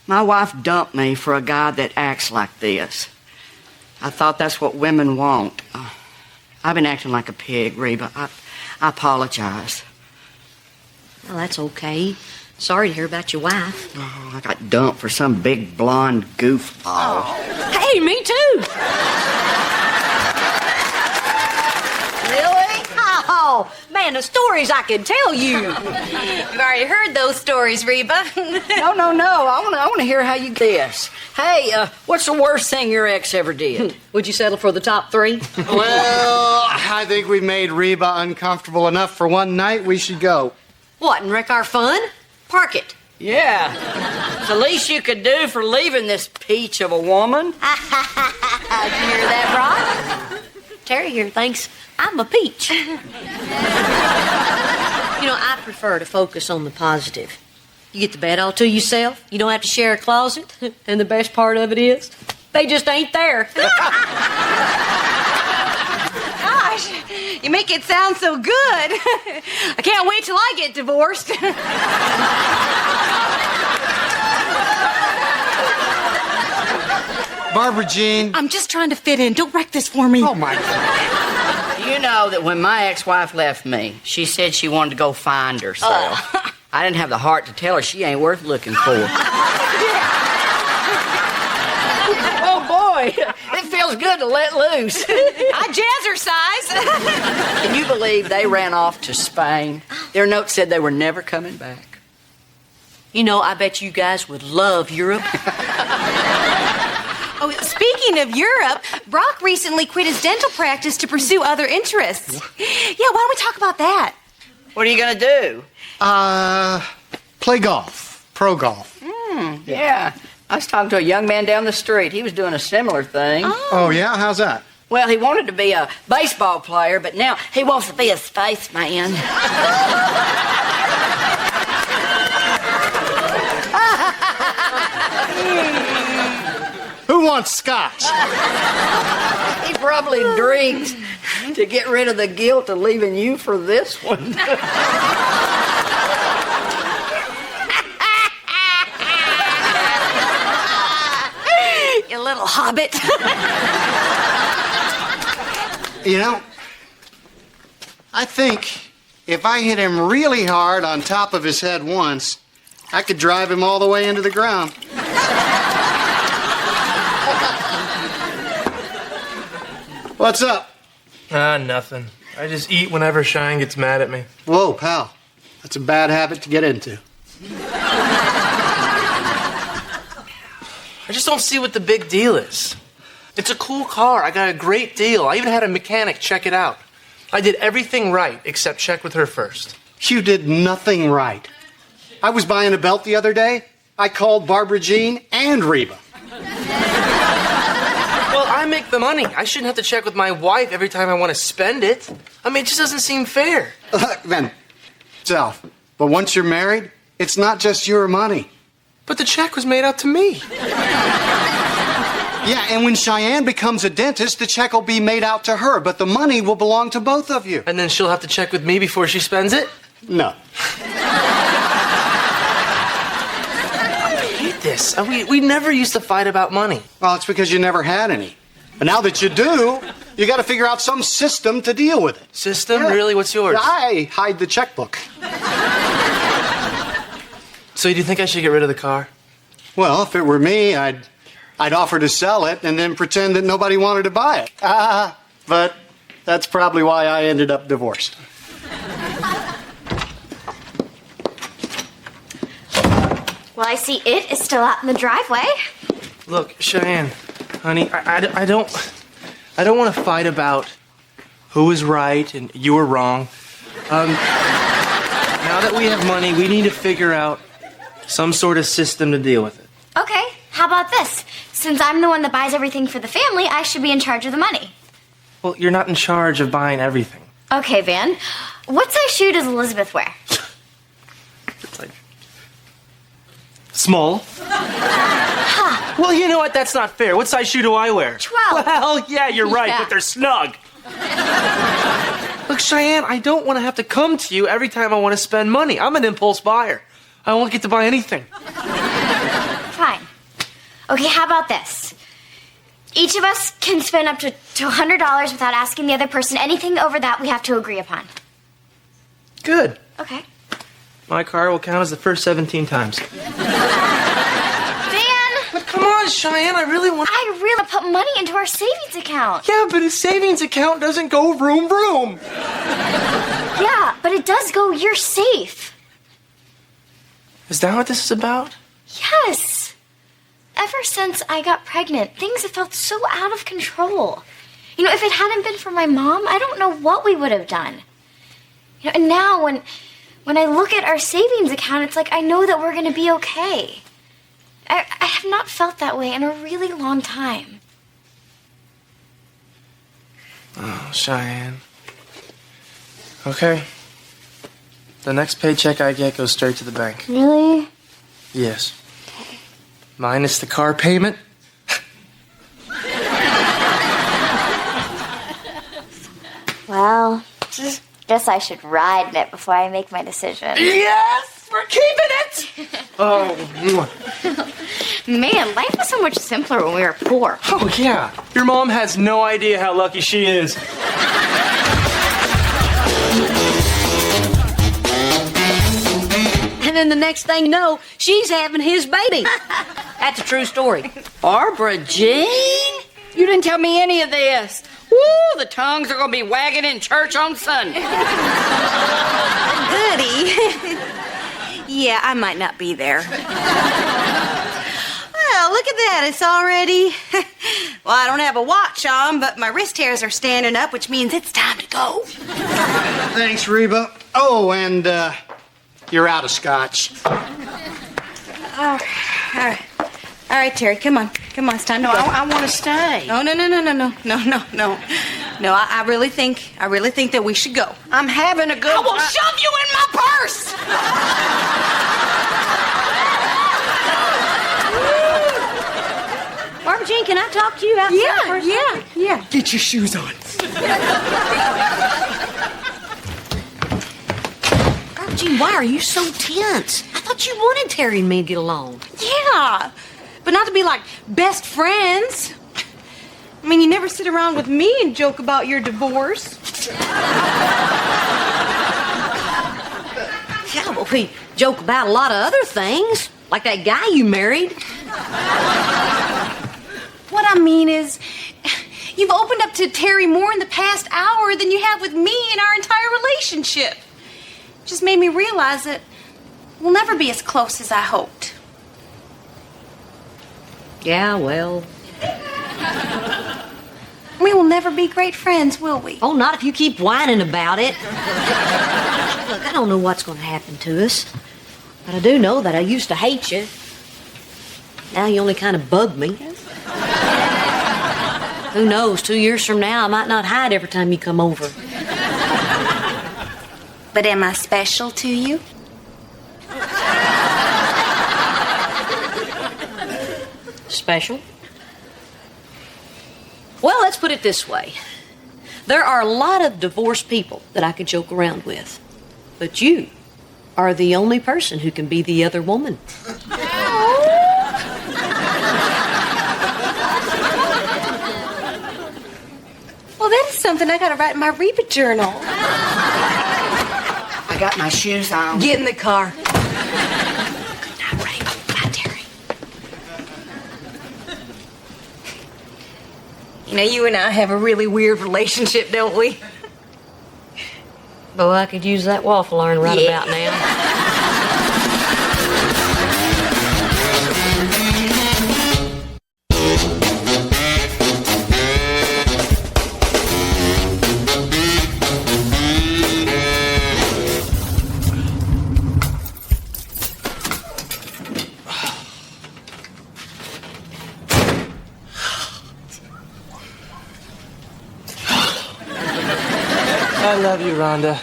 Speaker 12: My wife dumped me for a guy that acts like this. I thought that's what women want. I've been acting like a pig, Reba. I apologize.
Speaker 1: Well, that's okay. Sorry to hear about your wife.
Speaker 12: Oh, I got dumped for some big blonde goofball.
Speaker 1: Hey, me too.
Speaker 4: Really?
Speaker 1: Oh, man, the stories I can tell you.
Speaker 4: You've already heard those stories, Reba.
Speaker 12: No. I want to hear how you this. Hey, what's the worst thing your ex ever did?
Speaker 1: Would you settle for the top three?
Speaker 7: Well, I think we made Reba uncomfortable enough for one night. We should go.
Speaker 1: What, and wreck our fun? Park it.
Speaker 12: Yeah. It's the least you could do for leaving this peach of a woman.
Speaker 1: Did you hear that, Brock? Terry here thinks I'm a peach. I prefer to focus on the positive. You get the bed all to yourself. You don't have to share a closet. And the best part of it is, they just ain't there.
Speaker 4: Gosh, you make it sound so good. I can't wait till I get divorced.
Speaker 7: Barbara Jean.
Speaker 4: I'm just trying to fit in. Don't wreck this for me.
Speaker 7: Oh, my God.
Speaker 12: You know that when my ex-wife left me, she said she wanted to go find herself. I didn't have the heart to tell her she ain't worth looking for. Oh, boy. It feels good to let loose.
Speaker 4: I jazzercise.
Speaker 12: Can you believe they ran off to Spain? Their note said they were never coming back.
Speaker 1: I bet you guys would love Europe.
Speaker 4: Oh, speaking Speaking of Europe, Brock recently quit his dental practice to pursue other interests. Yeah, why don't we talk about that?
Speaker 12: What are you going to do?
Speaker 7: Play golf. Pro golf.
Speaker 12: Yeah. I was talking to a young man down the street. He was doing a similar thing.
Speaker 7: Oh, yeah? How's that?
Speaker 12: Well, he wanted to be a baseball player, but now he wants to be a spaceman.
Speaker 7: Who wants scotch?
Speaker 12: He probably drinks to get rid of the guilt of leaving you for this one.
Speaker 4: You little hobbit.
Speaker 7: You know, I think if I hit him really hard on top of his head once, I could drive him all the way into the ground. What's up?
Speaker 2: Nothing. I just eat whenever Cheyenne gets mad at me.
Speaker 7: Whoa, pal. That's a bad habit to get into.
Speaker 2: I just don't see what the big deal is. It's a cool car. I got a great deal. I even had a mechanic check it out. I did everything right except check with her first.
Speaker 7: You did nothing right. I was buying a belt the other day. I called Barbara Jean and Reba.
Speaker 2: Well, I make the money. I shouldn't have to check with my wife every time I want to spend it. I mean, it just doesn't seem fair.
Speaker 7: Then, Self, but once you're married, it's not just your money.
Speaker 2: But the check was made out to me.
Speaker 7: Yeah, and when Cheyenne becomes a dentist, the check will be made out to her, but the money will belong to both of you.
Speaker 2: And then she'll have to check with me before she spends it?
Speaker 7: No.
Speaker 2: I hate this. We never used to fight about money.
Speaker 7: Well, it's because you never had any. But now that you do, you got to figure out some system to deal with it.
Speaker 2: System?
Speaker 7: Yeah.
Speaker 2: Really? What's yours?
Speaker 7: I hide the checkbook.
Speaker 2: So do you think I should get rid of the car?
Speaker 7: Well, if it were me, I'd offer to sell it and then pretend that nobody wanted to buy it. But that's probably why I ended up divorced.
Speaker 3: Well, I see it is still out in the driveway.
Speaker 2: Look, Cheyenne, honey, I don't want to fight about who was right and you were wrong. Now that we have money, we need to figure out some sort of system to deal with it.
Speaker 3: Okay, how about this? Since I'm the one that buys everything for the family, I should be in charge of the money.
Speaker 2: Well, you're not in charge of buying everything.
Speaker 3: Okay, Van. What size shoe does Elizabeth wear?
Speaker 2: It's like small.
Speaker 3: Huh.
Speaker 2: Well, you know what? That's not fair. What size shoe do I wear?
Speaker 3: 12.
Speaker 2: Well, yeah, you're right,
Speaker 3: Yeah.
Speaker 2: but they're snug. Look, Cheyenne, I don't want to have to come to you every time I want to spend money. I'm an impulse buyer. I won't get to buy anything.
Speaker 3: Fine. Okay, how about this? Each of us can spend up to $100 without asking the other person. Anything over that we have to agree upon.
Speaker 2: Good.
Speaker 3: Okay.
Speaker 2: My car will count as the first 17 times.
Speaker 3: Van!
Speaker 2: But come on, Cheyenne, I really want...
Speaker 3: I really want to put money into our savings account.
Speaker 2: Yeah, but a savings account doesn't go vroom vroom.
Speaker 3: Yeah, but it does go, you're safe.
Speaker 2: Is that what this is about?
Speaker 3: Yes. Ever since I got pregnant, things have felt so out of control. You know, if it hadn't been for my mom, I don't know what we would have done. You know, and now when I look at our savings account, it's like I know that we're going to be okay. I have not felt that way in a really long time.
Speaker 2: Oh, Cheyenne. Okay. The next paycheck I get goes straight to the bank.
Speaker 3: Really?
Speaker 2: Yes. Minus the car payment.
Speaker 3: Well, guess I should ride in it before I make my decision.
Speaker 2: Yes! We're keeping it! Oh,
Speaker 5: Man, life was so much simpler when we were poor.
Speaker 2: oh, yeah. Your mom has no idea how lucky she is.
Speaker 1: And then the next thing you know, she's having his baby.
Speaker 12: That's a true story. Barbara Jean? You didn't tell me any of this. Woo, the tongues are going to be wagging in church on Sunday.
Speaker 4: Goody. Yeah, I might not be there. Well, look at that. It's already, Well, I don't have a watch on, but my wrist hairs are standing up, which means it's time to go.
Speaker 7: Thanks, Reba. Oh, and you're out of scotch.
Speaker 4: All right, Terry, come on. Come on, it's time to go.
Speaker 12: I want to stay.
Speaker 4: No. No, I really think that we should go.
Speaker 12: I'm having a good
Speaker 4: I will shove you in my purse!
Speaker 1: Barbara Jean, can I talk to you outside for a second?
Speaker 4: Yeah.
Speaker 10: Get your shoes on.
Speaker 1: Barbara Jean, why are you so tense? I thought you wanted Terry and me to get along.
Speaker 4: Yeah, but not to be like best friends. I mean, you never sit around with me and joke about your divorce.
Speaker 1: Yeah, well, we joke about a lot of other things, like that guy you married.
Speaker 4: What I mean is, you've opened up to Terry more in the past hour than you have with me in our entire relationship. Just made me realize that we'll never be as close as I hoped.
Speaker 1: Yeah, well...
Speaker 4: We will never be great friends, will we?
Speaker 1: Oh, not if you keep whining about it. Look, I don't know what's going to happen to us, but I do know that I used to hate you. Now you only kind of bug me. Who knows, 2 years from now, I might not hide every time you come over.
Speaker 4: But am I special to you?
Speaker 1: Special? Well, let's put it this way. There are a lot of divorced people that I could joke around with, but you are the only person who can be the other woman.
Speaker 4: Well, that is something I gotta write in my Reba journal.
Speaker 12: I got my shoes on.
Speaker 4: Get in the car. You know, you and I have a really weird relationship, don't we?
Speaker 1: Boy, I could use that waffle iron right about now.
Speaker 2: I love you, Rhonda.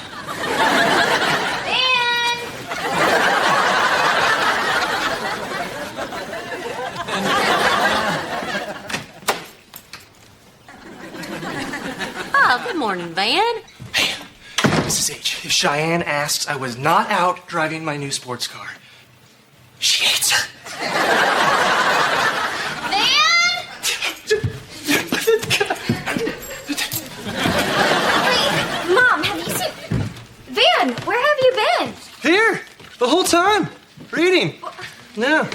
Speaker 1: Oh, good morning, Van.
Speaker 2: Hey, Mrs. H, if Cheyenne asks, I was not out driving my new sports car. She hates her.
Speaker 3: Van, where have you been?
Speaker 2: Here, the whole time, reading. Yeah.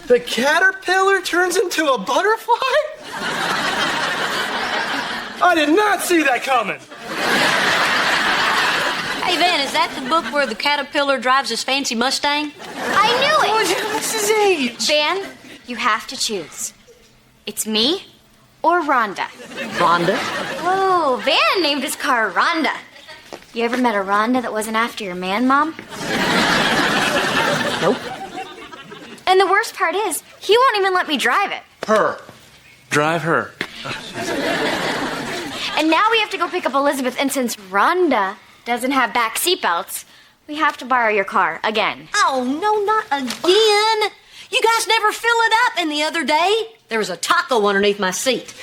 Speaker 2: The caterpillar turns into a butterfly? I did not see that coming.
Speaker 1: Hey, Van, is that the book where the caterpillar drives his fancy Mustang?
Speaker 3: I knew it!
Speaker 2: Oh, Mrs. H.
Speaker 3: Van, you have to choose. It's me or Rhonda.
Speaker 1: Rhonda?
Speaker 3: Oh, Van named his car Rhonda. You ever met a Rhonda that wasn't after your man, Mom?
Speaker 1: Nope.
Speaker 3: And the worst part is, he won't even let me drive it.
Speaker 2: Her. Drive her.
Speaker 3: And now we have to go pick up Elizabeth, and since Rhonda doesn't have back seatbelts, we have to borrow your car again.
Speaker 1: Oh, no, not again. You guys never fill it up, and the other day, there was a taco underneath my seat.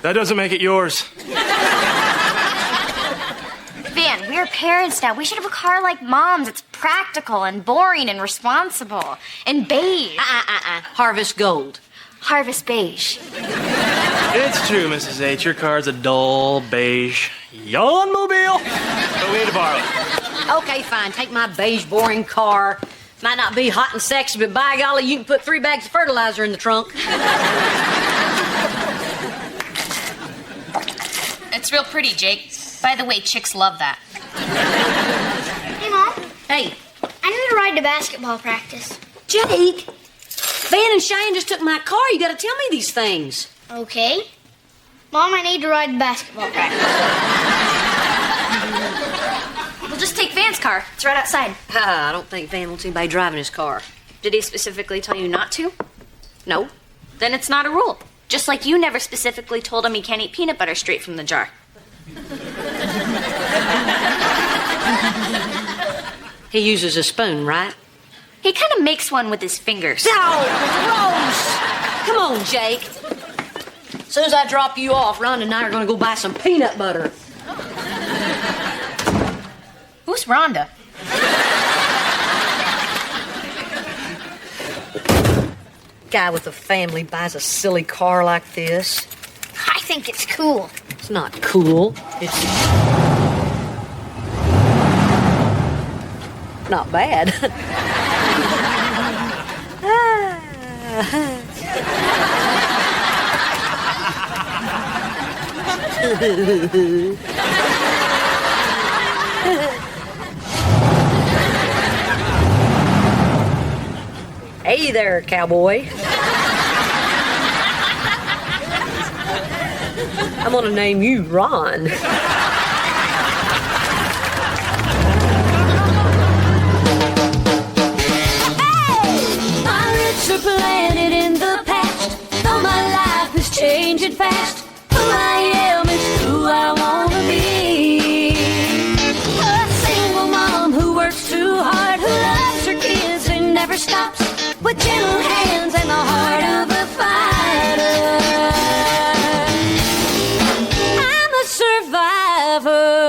Speaker 2: That doesn't make it yours.
Speaker 3: Van, we're parents now. We should have a car like Mom's. It's practical and boring and responsible. And beige.
Speaker 1: Harvest Gold.
Speaker 3: Harvest beige.
Speaker 2: It's true, Mrs. H. Your car's a dull, beige, yawn-mobile. But we need to borrow it.
Speaker 1: Okay, fine. Take my beige, boring car. Might not be hot and sexy, but by golly, you can put 3 bags of fertilizer in the trunk.
Speaker 5: It's real pretty, Jake. By the way, chicks love that.
Speaker 8: Hey, Mom.
Speaker 1: Hey.
Speaker 8: I need to ride to basketball practice.
Speaker 1: Jake, Van and Cheyenne just took my car. You gotta tell me these things.
Speaker 8: Okay. Mom, I need to ride basketball practice.
Speaker 5: We'll just take Van's car. It's right outside.
Speaker 1: I don't think Van wants anybody driving his car.
Speaker 5: Did he specifically tell you not to? No. Then it's not a rule. Just like you never specifically told him he can't eat peanut butter straight from the jar.
Speaker 1: He uses a spoon, right?
Speaker 5: He kind of makes one with his fingers.
Speaker 1: Oh, gross! Come on, Jake. As soon as I drop you off, Rhonda and I are gonna go buy some peanut butter.
Speaker 5: Who's Rhonda?
Speaker 1: Guy with a family buys a silly car like this.
Speaker 8: I think it's cool.
Speaker 1: It's not cool. It's not bad. Hey there, cowboy. I'm gonna name you Ron.
Speaker 6: My roots are planted in the past, though my life is changing fast. Who I am is who I wanna be. A single mom who works too hard, who loves her kids and never stops, with gentle hands and the heart of a fighter. I'm a survivor.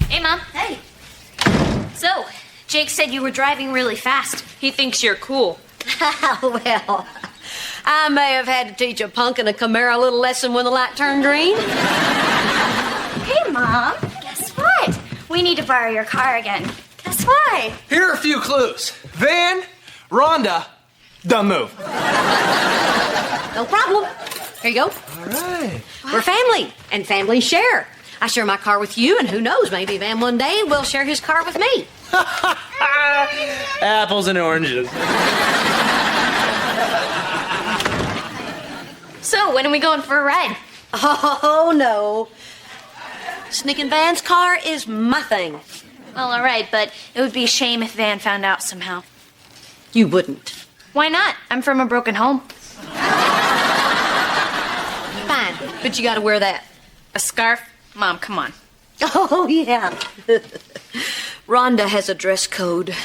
Speaker 5: Hey, Mom. Hey. So, Jake said you were driving really fast.
Speaker 9: He thinks you're cool.
Speaker 1: Well, I may have had to teach a punk in a Camaro a little lesson when the light turned green.
Speaker 3: Hey, Mom. Guess what? We need to borrow your car again. Guess why?
Speaker 2: Here are a few clues. Van, Rhonda, the move.
Speaker 1: No problem. Here you go.
Speaker 2: All right.
Speaker 1: We're family, and families share. I share my car with you, and who knows, maybe Van one day will share his car with me.
Speaker 2: Apples and oranges.
Speaker 5: So, when are we going for a ride?
Speaker 1: Oh, no. Sneaking Van's car is my thing.
Speaker 5: Well, all right, but it would be a shame if Van found out somehow.
Speaker 1: You wouldn't.
Speaker 5: Why not? I'm from a broken home.
Speaker 1: Fine, but you gotta wear that.
Speaker 5: A scarf? Mom, come on.
Speaker 1: Oh, yeah. Rhonda has a dress code.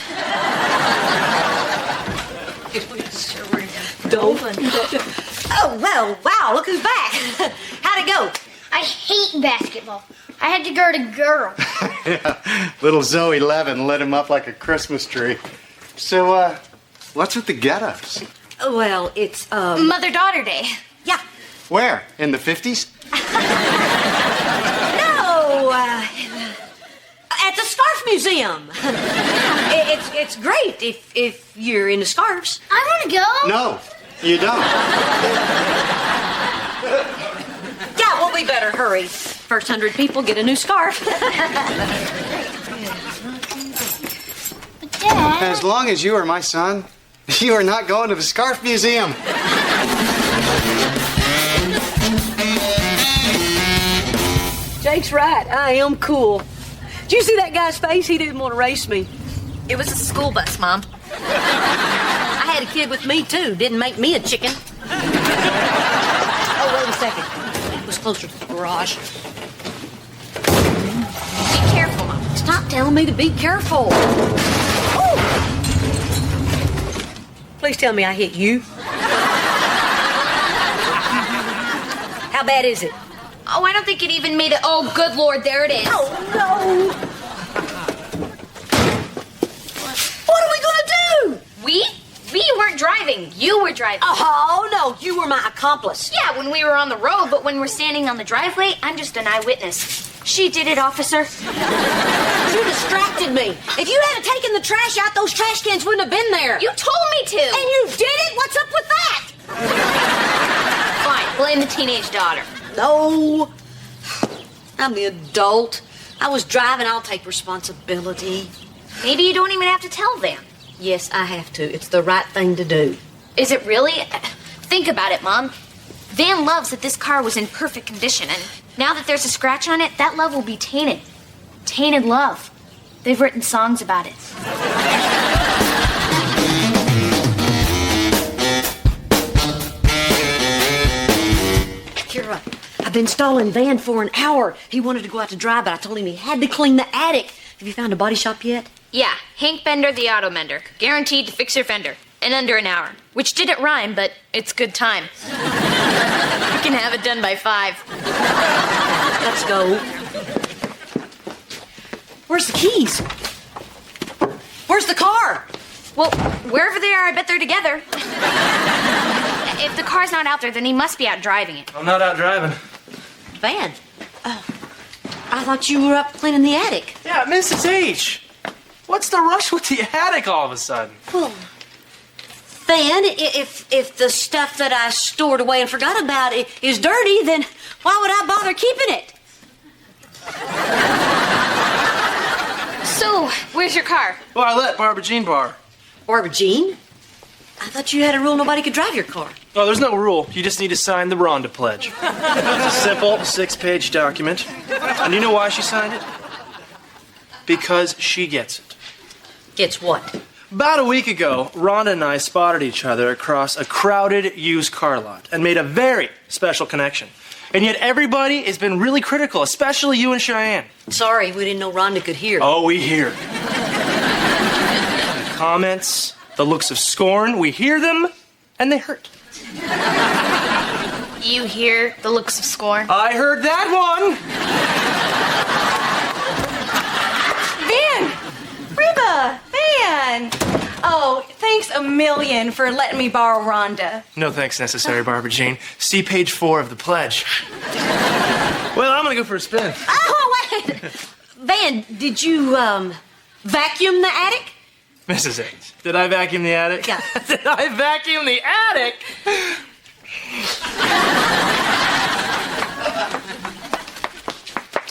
Speaker 1: Don't. Oh, well, wow, look who's back. How'd it go?
Speaker 8: I hate basketball. I had to guard a girl.
Speaker 7: Yeah, little Zoe Levin lit him up like a Christmas tree. So, what's with the get-ups?
Speaker 1: Well, it's,
Speaker 5: Mother-daughter day.
Speaker 1: Yeah.
Speaker 7: Where? In the 50s?
Speaker 1: No, at the Scarf Museum. It's great if you're into scarves.
Speaker 8: I want to go.
Speaker 7: No, you don't.
Speaker 1: Yeah, well, we better hurry. First 100 people get a new scarf.
Speaker 8: Dad.
Speaker 7: As long as you are my son, you are not going to the Scarf Museum.
Speaker 1: Jake's right. I am cool. Did you see that guy's face? He didn't want to race me.
Speaker 5: It was a school bus, Mom.
Speaker 1: I had a kid with me, too. Didn't make me a chicken. Oh, wait a second. It was closer to the garage.
Speaker 5: Be careful, Mom.
Speaker 1: Stop telling me to be careful. Ooh. Please tell me I hit you. How bad is it?
Speaker 5: Oh, I don't think it even made it. Oh, good Lord, there it is.
Speaker 1: Oh, no. What are we going to do?
Speaker 5: We weren't driving. You were driving.
Speaker 1: Oh, no, you were my accomplice.
Speaker 5: Yeah, when we were on the road, but when we're standing on the driveway, I'm just an eyewitness. She did it, officer.
Speaker 1: You distracted me. If you hadn't taken the trash out, those trash cans wouldn't have been there.
Speaker 5: You told me to.
Speaker 1: And you did it? What's up with that?
Speaker 5: Fine. Blame the teenage daughter.
Speaker 1: No. I'm the adult. I was driving. I'll take responsibility.
Speaker 5: Maybe you don't even have to tell Van.
Speaker 1: Yes, I have to. It's the right thing to do.
Speaker 5: Is it really? Think about it, Mom. Van loves that this car was in perfect condition, and now that there's a scratch on it, that love will be tainted. Tainted love. They've written songs about it.
Speaker 1: Kira, I've been stalling Van for an hour. He wanted to go out to dry, but I told him he had to clean the attic. Have you found a body shop yet?
Speaker 5: Yeah, Hank Bender, the auto mender. Guaranteed to fix your fender. In under an hour. Which didn't rhyme, but it's good time. You can have it done by 5.
Speaker 1: Let's go. Where's the keys? Where's the car?
Speaker 5: Well, wherever they are, I bet they're together. If the car's not out there, then he must be out driving it.
Speaker 2: I'm not out driving.
Speaker 1: Van. I thought you were up cleaning the attic.
Speaker 2: Yeah, Mrs. H. What's the rush with the attic all of a sudden?
Speaker 1: Well, Van, if the stuff that I stored away and forgot about is dirty, then why would I bother keeping it?
Speaker 5: So, where's your car?
Speaker 2: Well, I let Barbara Jean borrow.
Speaker 1: Barbara Jean? I thought you had a rule nobody could drive your car.
Speaker 2: Oh, there's no rule. You just need to sign the Rhonda Pledge. It's a simple 6-page document. And you know why she signed it? Because she gets it.
Speaker 1: Gets what?
Speaker 2: About a week ago, Rhonda and I spotted each other across a crowded used car lot and made a very special connection. And yet everybody has been really critical, especially you and Cheyenne.
Speaker 1: Sorry, we didn't know Rhonda could hear.
Speaker 2: Oh, we hear. The comments, the looks of scorn, we hear them, and they hurt.
Speaker 5: You hear the looks of scorn?
Speaker 2: I heard that one!
Speaker 4: Van! Reba! Van! Oh, thanks a million for letting me borrow Rhonda.
Speaker 2: No thanks necessary, Barbara Jean. See page 4 of the pledge. Well, I'm gonna go for a spin.
Speaker 1: Oh, wait! Van, did you, vacuum the attic?
Speaker 2: Mrs. H, did I vacuum the attic?
Speaker 1: Yeah.
Speaker 2: Did I vacuum the attic?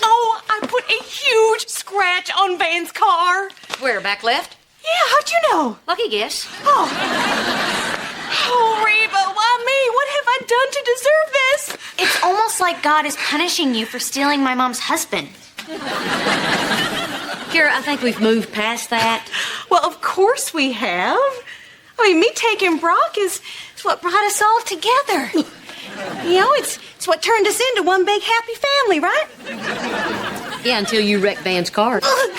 Speaker 4: Oh, I put a huge scratch on Van's car.
Speaker 1: Where, back left?
Speaker 4: Yeah, how'd you know?
Speaker 1: Lucky guess.
Speaker 4: Oh, Reba, why me? What have I done to deserve this?
Speaker 5: It's almost like God is punishing you for stealing my mom's husband.
Speaker 1: Kira, I think we've moved past that.
Speaker 4: Well, of course we have. I mean, me taking Brock is what brought us all together. You know, it's what turned us into one big happy family, right?
Speaker 1: Yeah, until you wrecked Van's car.
Speaker 4: Oh,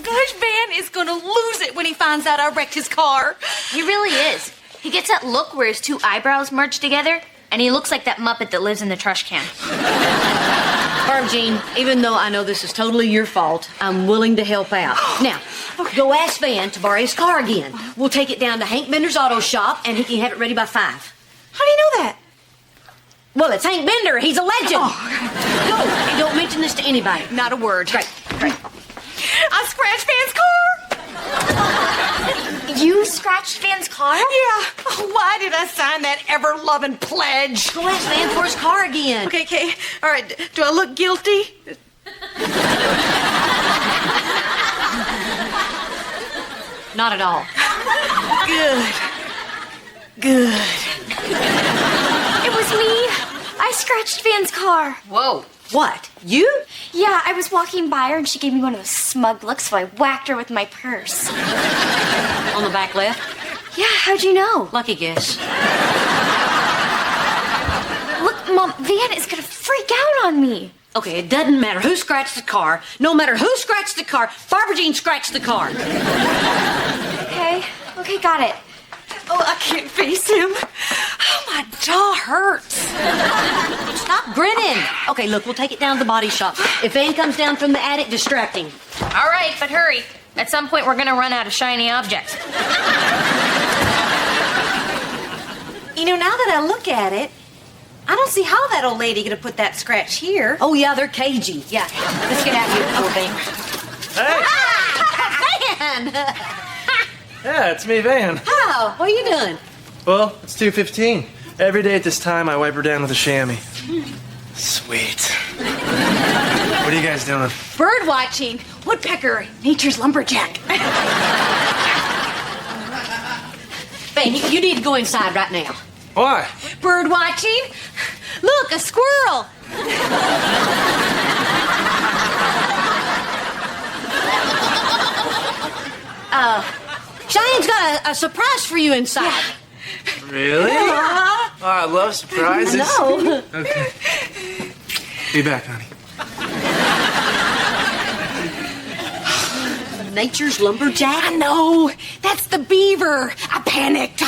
Speaker 4: gosh, Van is gonna lose it when he finds out I wrecked his car.
Speaker 5: He really is. He gets that look where his 2 eyebrows merge together, and he looks like that Muppet that lives in the trash can.
Speaker 1: Barb Jean, even though I know this is totally your fault, I'm willing to help out. Now, go ask Van to borrow his car again. We'll take it down to Hank Bender's auto shop, and he can have it ready by 5.
Speaker 4: How do you know that?
Speaker 1: Well, it's Hank Bender. He's a legend. Go. And don't mention this to anybody.
Speaker 4: Not a word.
Speaker 1: Great.
Speaker 4: I scratched Van's car.
Speaker 5: You scratched Van's car?
Speaker 4: Yeah. Oh, why did I sign that ever-loving pledge?
Speaker 1: Go ask Van for his car again.
Speaker 4: Okay. All right. Do I look guilty?
Speaker 1: Not at all.
Speaker 4: Good.
Speaker 5: It was me. I scratched Van's car.
Speaker 1: Whoa. What? You?
Speaker 5: Yeah, I was walking by her and she gave me one of those smug looks, so I whacked her with my purse.
Speaker 1: On the back left?
Speaker 5: Yeah, how'd you know?
Speaker 1: Lucky guess.
Speaker 5: Look, Mom, Van is gonna freak out on me.
Speaker 1: Okay, it doesn't matter who scratched the car. No matter who scratched the car, Barbara Jean scratched the car.
Speaker 5: Okay, got it.
Speaker 4: Oh, I can't face him. Oh, my jaw hurts.
Speaker 1: Stop grinning. Okay, look, we'll take it down to the body shop. If Van comes down from the attic, distract him.
Speaker 5: All right, but hurry. At some point, we're gonna run out of shiny objects.
Speaker 4: You know, now that I look at it, I don't see how that old lady could have put that scratch here.
Speaker 1: Oh, yeah, they're cagey. Yeah, let's get out of here before Van.
Speaker 2: Hey!
Speaker 1: Van!
Speaker 2: Yeah, it's me, Van.
Speaker 1: Oh, what are you doing?
Speaker 2: Well, it's 2:15. Every day at this time, I wipe her down with a chamois. Sweet. What are you guys doing?
Speaker 4: Bird watching. Woodpecker, nature's lumberjack.
Speaker 1: Van, you need to go inside right now.
Speaker 2: Why?
Speaker 4: Bird watching. Look, a squirrel.
Speaker 1: Cheyenne's got a surprise for you inside.
Speaker 2: Really? Oh, I love surprises.
Speaker 1: No.
Speaker 2: Okay. Be back, honey.
Speaker 1: Nature's lumberjack?
Speaker 4: I know. That's the beaver. I panicked.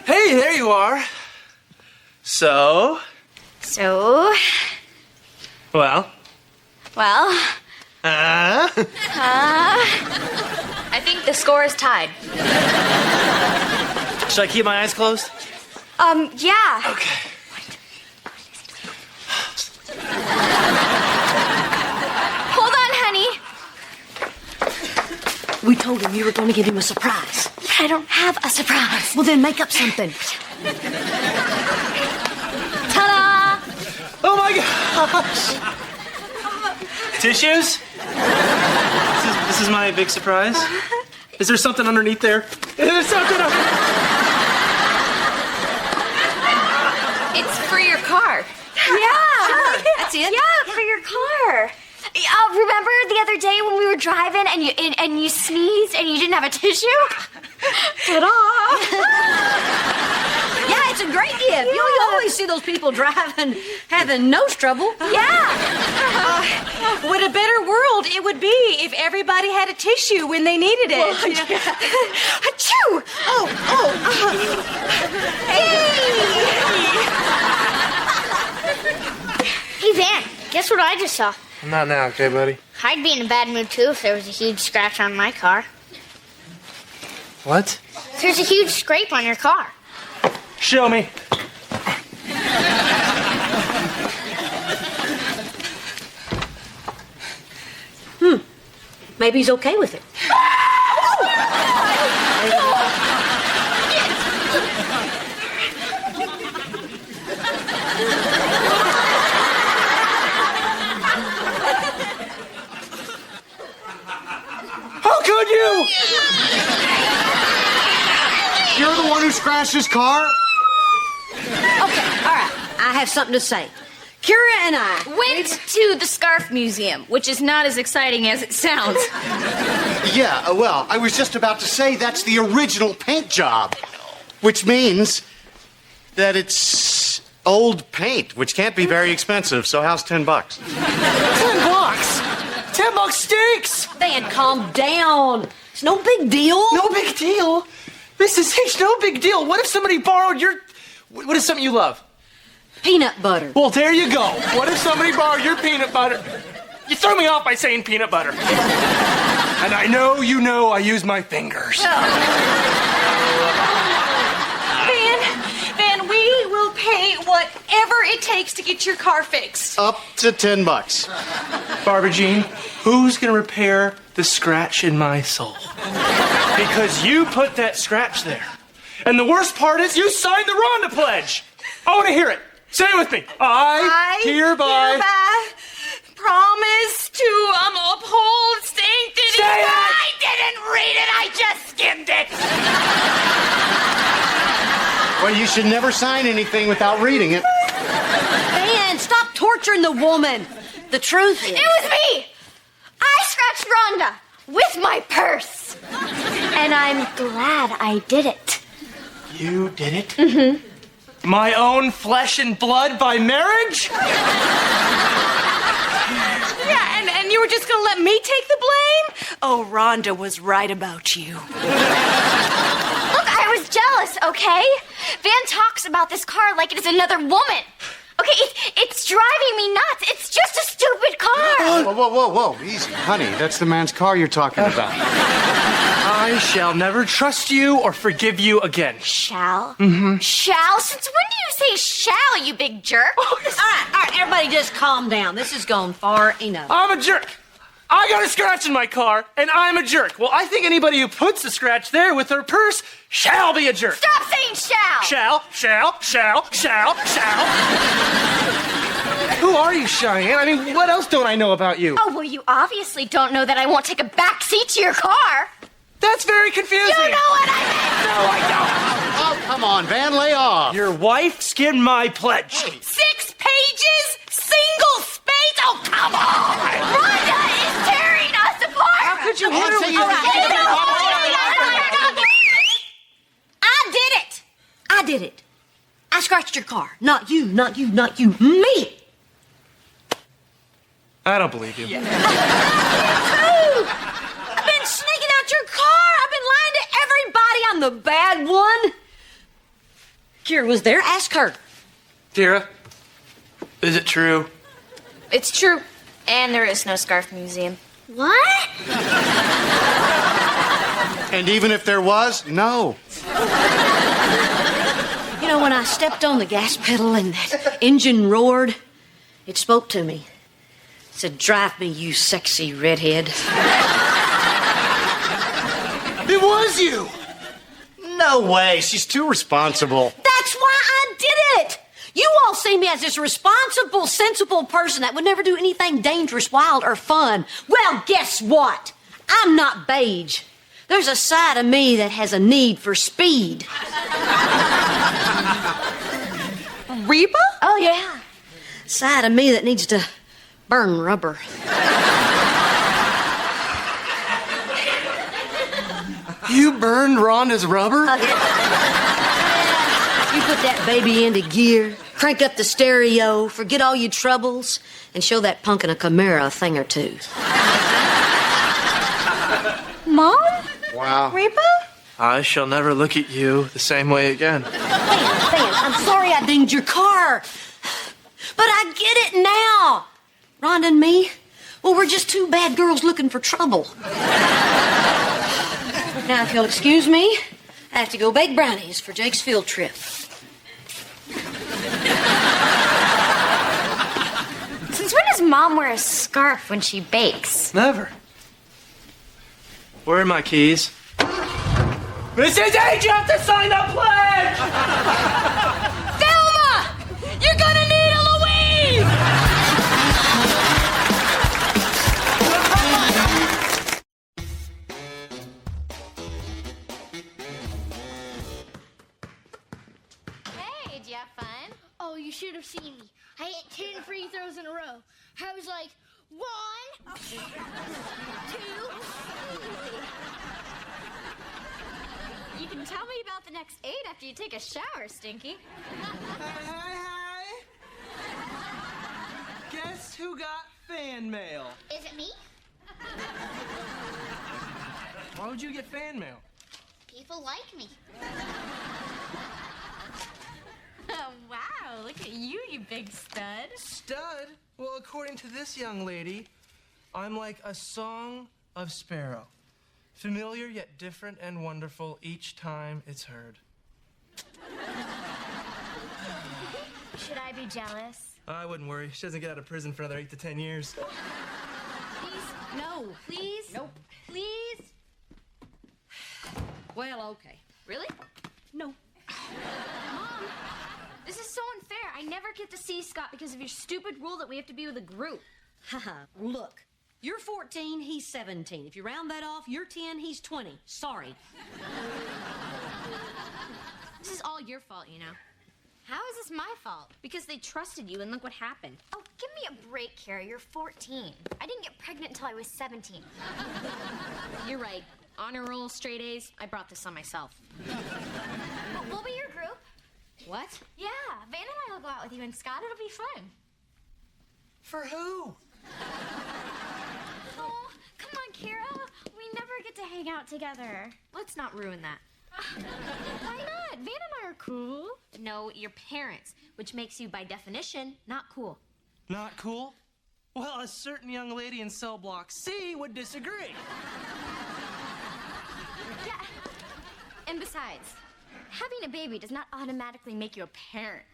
Speaker 2: Hey, there you are. So? Well?
Speaker 5: I think the score is tied.
Speaker 2: Should I keep my eyes closed?
Speaker 5: Yeah.
Speaker 2: Okay.
Speaker 5: Hold on, honey.
Speaker 1: We told him you were going to give him a surprise.
Speaker 5: I don't have a surprise.
Speaker 1: Well, then make up something.
Speaker 5: Ta-da!
Speaker 2: Oh my gosh! Tissues? This is my big surprise. Is there something underneath there? Is there something
Speaker 5: It's for your car.
Speaker 1: Yeah. Sure. That's it.
Speaker 5: Yeah, for your car. Remember the other day when we were driving and you sneezed and you didn't have a tissue? Ta-da!
Speaker 1: Yeah, it's a great gift. Yeah. You always see those people driving, having nose trouble.
Speaker 5: Yeah.
Speaker 4: What a better world it would be if everybody had a tissue when they needed it. Achoo!
Speaker 8: Hey, Van, guess what I just saw?
Speaker 2: Not now, okay, buddy?
Speaker 8: I'd be in a bad mood, too, if there was a huge scratch on my car.
Speaker 2: What?
Speaker 8: There's a huge scrape on your car.
Speaker 2: Show me.
Speaker 1: Maybe he's okay with it.
Speaker 2: How could you?
Speaker 7: You're the one who scratched his car?
Speaker 1: Okay, all right. I have something to say. Kira and I
Speaker 5: Went to the Scarf Museum, which is not as exciting as it sounds.
Speaker 7: Yeah, well, I was just about to say that's the original paint job, which means that it's old paint, which can't be very expensive. So how's $10?
Speaker 2: $10? $10 stinks!
Speaker 1: Van, calm down. It's no big deal.
Speaker 2: No big deal. Mrs. H, no big deal. What if somebody borrowed your... What is something you love?
Speaker 1: Peanut butter.
Speaker 2: Well, there you go. What if somebody borrowed your peanut butter? You throw me off by saying peanut butter. And I know you know I use my fingers.
Speaker 4: Van, we will pay whatever it takes to get your car fixed.
Speaker 7: Up to $10.
Speaker 2: Barbara Jean, who's gonna repair the scratch in my soul? Because you put that scratch there. And the worst part is you signed the Rhonda pledge. I want to hear it. Say it with me. I hereby
Speaker 4: promise to uphold sanctity.
Speaker 2: Say it!
Speaker 4: I didn't read it. I just skimmed it.
Speaker 7: Well, you should never sign anything without reading it.
Speaker 1: Van, stop torturing the woman. The truth is...
Speaker 5: It was me! I scratched Rhonda with my purse. And I'm glad I did it.
Speaker 2: You did it? Mm-hmm. My own flesh and blood by marriage?
Speaker 4: Yeah, and you were just gonna let me take the blame? Oh, Rhonda was right about you.
Speaker 5: Look, I was jealous, okay? Van talks about this car like it is another woman. Okay, it's driving me nuts. It's just a stupid car.
Speaker 7: Whoa. Easy, honey. That's the man's car you're talking about.
Speaker 2: I shall never trust you or forgive you again.
Speaker 5: Shall? Mm-hmm. Shall? Since when do you say shall, you big jerk?
Speaker 1: All right, everybody just calm down. This has gone far enough.
Speaker 2: I'm a jerk. I got a scratch in my car, and I'm a jerk. Well, I think anybody who puts the scratch there with their purse shall be a jerk.
Speaker 3: Stop saying shall!
Speaker 2: Shall. Who are you, Cheyenne? I mean, what else don't I know about you?
Speaker 3: Oh, well, you obviously don't know that I won't take a back seat to your car.
Speaker 2: That's very confusing.
Speaker 3: You know what I meant!
Speaker 2: No, I don't.
Speaker 7: Oh, come on, Van, lay off.
Speaker 2: Your wife skinned my pledge.
Speaker 4: 6 pages? Single space? Oh, come on!
Speaker 3: Rhonda is tearing us apart!
Speaker 2: How could you
Speaker 7: I'll say you-
Speaker 1: I did it. I scratched your car. Not you. Me.
Speaker 2: I don't believe you.
Speaker 1: I've been sneaking out your car. I've been lying to everybody. I'm the bad one. Kira was there. Ask her.
Speaker 2: Tira, is it true?
Speaker 5: It's true. And there is no scarf museum.
Speaker 8: What?
Speaker 7: And even if there was, no.
Speaker 1: You know, when I stepped on the gas pedal and that engine roared, it spoke to me. It said, "Drive me, you sexy redhead."
Speaker 7: It was you. No way. She's too responsible.
Speaker 1: That's why I did it. You all see me as this responsible, sensible person that would never do anything dangerous, wild, or fun. Well, guess what? I'm not beige. There's a side of me that has a need for speed.
Speaker 4: Reba?
Speaker 1: Oh, yeah. Side of me that needs to burn rubber.
Speaker 2: You burned Rhonda's rubber?
Speaker 1: You put that baby into gear, crank up the stereo, forget all your troubles, and show that punk in a Camaro a thing or two.
Speaker 4: Mom?
Speaker 7: Wow.
Speaker 4: Reba?
Speaker 2: I shall never look at you the same way again.
Speaker 1: Van, I'm sorry I dinged your car. But I get it now. Rhonda and me, well, we're just two bad girls looking for trouble. Now, if you'll excuse me, I have to go bake brownies for Jake's field trip.
Speaker 3: Since when does Mom wear a scarf when she bakes?
Speaker 2: Never. Where are my keys? Mrs. H, you have to sign the pledge!
Speaker 4: Thelma! You're gonna need a Louise!
Speaker 3: Hey, did you have fun?
Speaker 8: Oh, you should have seen me. I hit 10 free throws in a row. I was like, 1, 2.
Speaker 3: You can tell me about the next 8 after you take a shower, Stinky.
Speaker 2: Hi. Guess who got fan mail?
Speaker 8: Is it me?
Speaker 2: Why would you get fan mail?
Speaker 8: People like me.
Speaker 3: Oh, wow. Look at you, you big stud.
Speaker 2: Stud? Well, according to this young lady, I'm like a song of sparrow. Familiar yet different and wonderful each time it's heard.
Speaker 3: Should I be jealous?
Speaker 2: I wouldn't worry. She doesn't get out of prison for another 8 to 10 years.
Speaker 1: Please, no, please.
Speaker 4: Nope.
Speaker 1: Please. Well, okay.
Speaker 3: Really?
Speaker 1: No.
Speaker 3: Mom, this is so unfair. I never get to see Scott because of your stupid rule that we have to be with a group.
Speaker 1: Haha, look. You're 14, he's 17. If you round that off, you're 10, he's 20. Sorry.
Speaker 3: This is all your fault, you know. How is this my fault? Because they trusted you and look what happened.
Speaker 5: Oh, give me a break, Kara. You're 14. I didn't get pregnant until I was 17.
Speaker 3: You're right. Honor roll, straight A's. I brought this on myself.
Speaker 5: We'll be your group.
Speaker 3: What?
Speaker 5: Yeah, Van and I will go out with you, and Scott, it'll be fun.
Speaker 2: For who?
Speaker 5: Oh, come on, Kara. We never get to hang out together.
Speaker 3: Let's not ruin that.
Speaker 5: Why not? Van and I are cool.
Speaker 3: No, your parents, which makes you, by definition, not cool.
Speaker 2: Not cool? Well, a certain young lady in cell block C would disagree.
Speaker 5: Yeah. And besides, having a baby does not automatically make you a parent.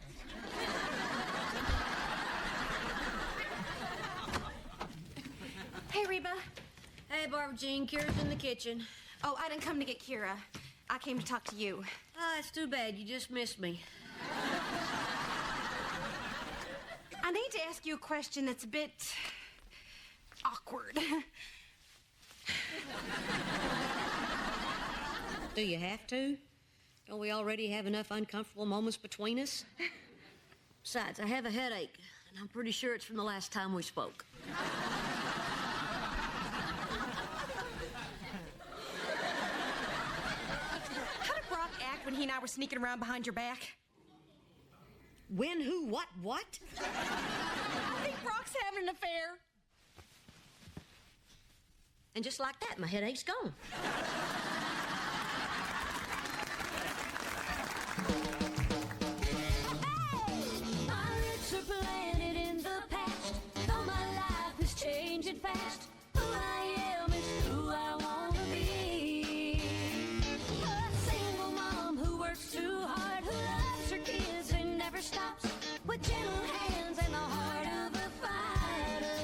Speaker 4: Hey, Reba.
Speaker 1: Hey, Barbara Jean, Kira's in the kitchen.
Speaker 4: Oh, I didn't come to get Kira. I came to talk to you.
Speaker 1: Oh, it's too bad. You just missed me.
Speaker 4: I need to ask you a question that's a bit awkward.
Speaker 1: Do you have to? Don't we already have enough uncomfortable moments between us? Besides, I have a headache, and I'm pretty sure it's from the last time we spoke.
Speaker 4: How did Brock act when he and I were sneaking around behind your back?
Speaker 1: When, who, what?
Speaker 4: I think Brock's having an affair.
Speaker 1: And just like that, my headache's gone.
Speaker 6: My roots are planted in the past, though my life is changing fast. Who I am is who I wanna be. A single mom who works too hard, who loves her kids and never stops, with gentle hands and the heart of a fighter.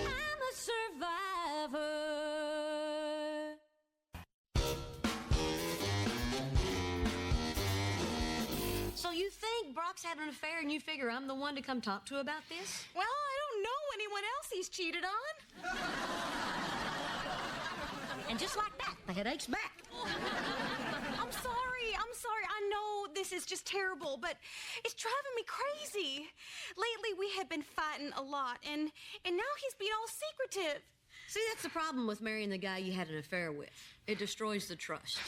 Speaker 6: I'm a survivor.
Speaker 1: So you think Brock's having an affair and you figure I'm the one to come talk to about this?
Speaker 4: Well, I don't know anyone else he's cheated on.
Speaker 1: And just like that, the headache's back.
Speaker 4: I'm sorry. I know this is just terrible, but it's driving me crazy. Lately, we have been fighting a lot, and now he's being all secretive.
Speaker 1: See, that's the problem with marrying the guy you had an affair with. It destroys the trust.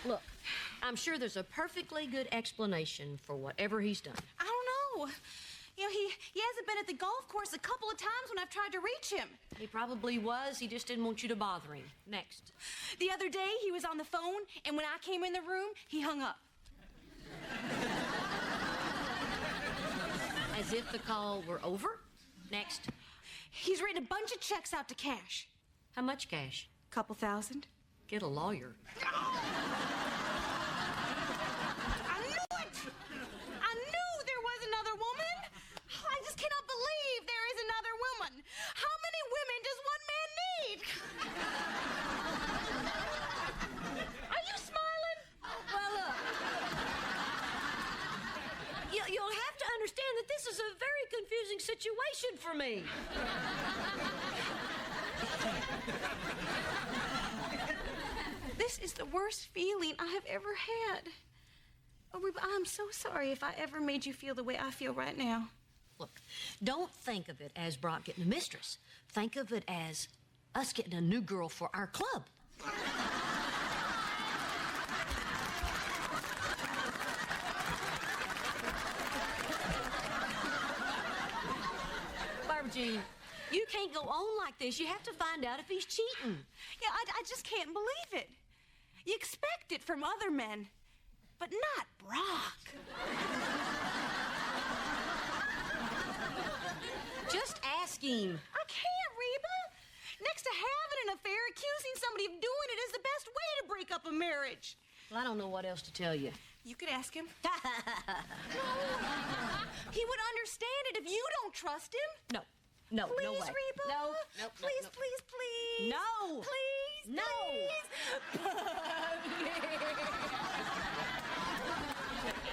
Speaker 1: Look, I'm sure there's a perfectly good explanation for whatever he's done.
Speaker 4: I don't know. You know, he hasn't been at the golf course a couple of times when I've tried to reach him.
Speaker 1: He probably was. He just didn't want you to bother him. Next.
Speaker 4: The other day, he was on the phone, and when I came in the room, he hung up.
Speaker 1: As if the call were over. Next.
Speaker 4: He's written a bunch of checks out to cash.
Speaker 1: How much cash?
Speaker 4: Couple thousand.
Speaker 1: Get a lawyer.
Speaker 4: I knew it! I knew there was another woman. I just cannot believe there is another woman. How many women does one man need? Are you smiling?
Speaker 1: Well, look. You'll have to understand that this is a very confusing situation for me.
Speaker 4: This is the worst feeling I have ever had. Oh, Reba, I'm so sorry if I ever made you feel the way I feel right now.
Speaker 1: Look, don't think of it as Brock getting a mistress. Think of it as us getting a new girl for our club. Barbara Jean, you can't go on like this. You have to find out if he's cheating.
Speaker 4: Yeah, I just can't believe it. You expect it from other men, but not Brock.
Speaker 1: Just ask him.
Speaker 4: I can't, Reba. Next to having an affair, accusing somebody of doing it is the best way to break up a marriage.
Speaker 1: Well, I don't know what else to tell you.
Speaker 4: You could ask him. He would understand it if you don't trust him.
Speaker 1: No. No,
Speaker 4: please,
Speaker 1: no way.
Speaker 4: Reba.
Speaker 1: No,
Speaker 4: please,
Speaker 1: no.
Speaker 4: please, please.
Speaker 1: No.
Speaker 4: Please,
Speaker 1: no.
Speaker 4: Please.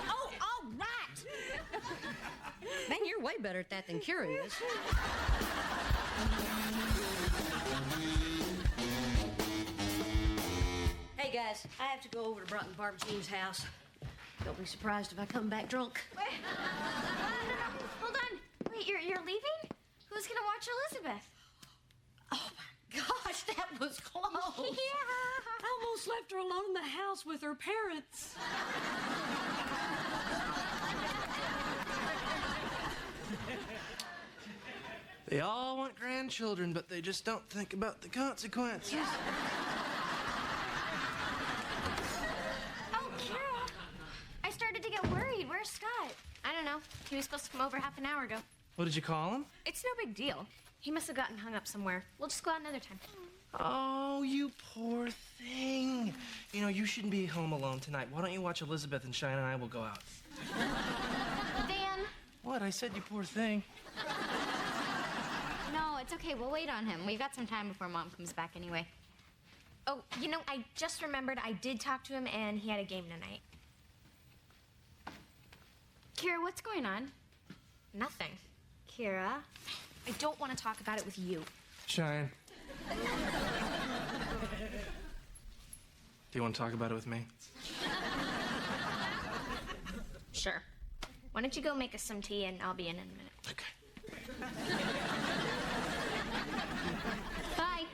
Speaker 1: Oh, all right. Man, you're way better at that than Kira is. Hey, guys, I have to go over to Brock and Barbara Jean's house. Don't be surprised if I come back drunk.
Speaker 3: Wait. Hold on. Wait, you're leaving? Who's gonna watch Elizabeth?
Speaker 1: Oh, my gosh, that was close.
Speaker 3: Yeah.
Speaker 1: I almost left her alone in the house with her parents.
Speaker 2: They all want grandchildren, but they just don't think about the consequences.
Speaker 3: Oh, Kira. I started to get worried. Where's Scott? I don't know. He was supposed to come over half an hour ago.
Speaker 2: What did you call him?
Speaker 3: It's no big deal. He must have gotten hung up somewhere. We'll just go out another time.
Speaker 2: Oh, you poor thing. You know, you shouldn't be home alone tonight. Why don't you watch Elizabeth and Shine and I will go out?
Speaker 3: Dan.
Speaker 2: What? What? I said you poor thing.
Speaker 5: No, it's okay. We'll wait on him. We've got some time before Mom comes back anyway. Oh, you know, I just remembered I did talk to him and he had a game tonight. Kira, what's going on? Nothing. Kira, I don't want to talk about it with you.
Speaker 2: Cheyenne. Do you want to talk about it with me?
Speaker 5: Sure. Why don't you go make us some tea and I'll be in a minute.
Speaker 2: Okay.
Speaker 5: Bye.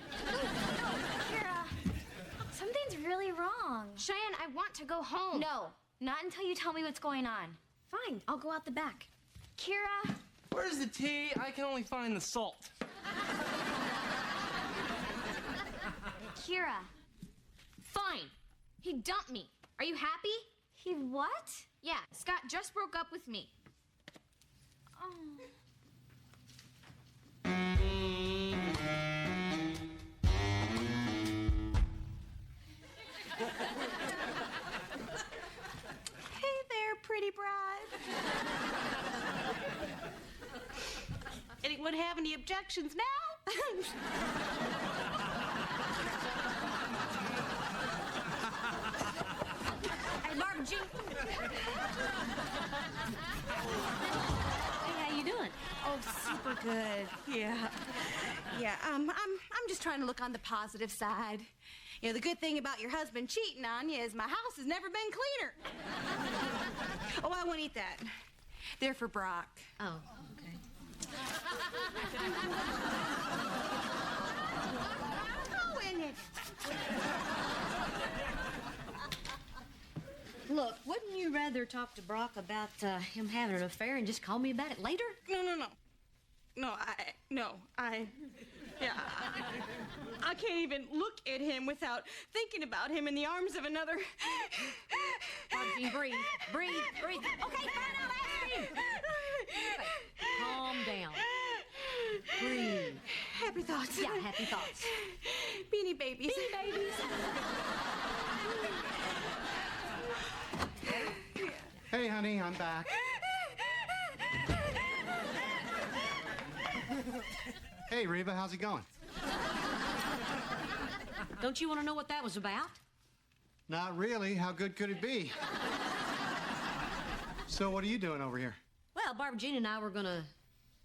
Speaker 5: Kira, something's really wrong. Cheyenne, I want to go home. No, not until you tell me what's going on. Fine, I'll go out the back. Kira.
Speaker 2: Where's the tea? I can only find the salt.
Speaker 5: Kira. Fine. He dumped me. Are you happy? He what? Yeah, Scott just broke up with me. Oh.
Speaker 4: Hey there, pretty bride. Anyone have any objections now?
Speaker 1: Hey, Barbara Jean. Hey, how you doing?
Speaker 4: Oh, super good. Yeah. I'm just trying to look on the positive side. You know, the good thing about your husband cheating on you is my house has never been cleaner. Oh, I won't eat that. They're for Brock.
Speaker 1: Oh, okay.
Speaker 4: Oh, in it.
Speaker 1: Look, wouldn't you rather talk to Brock about him having an affair and just call me about it later?
Speaker 4: No, I can't even look at him without thinking about him in the arms of another.
Speaker 1: Barbara, breathe. Okay, fine, I'll ask you. Calm down. Breathe.
Speaker 4: Happy thoughts.
Speaker 1: Yeah, happy thoughts.
Speaker 4: Beanie babies.
Speaker 1: Beanie babies.
Speaker 7: Hey, honey, I'm back. Hey, Reba, how's it going?
Speaker 1: Don't you want to know what that was about?
Speaker 7: Not really. How good could it be? So, what are you doing over here?
Speaker 1: Well, Barbara Jean and I were going to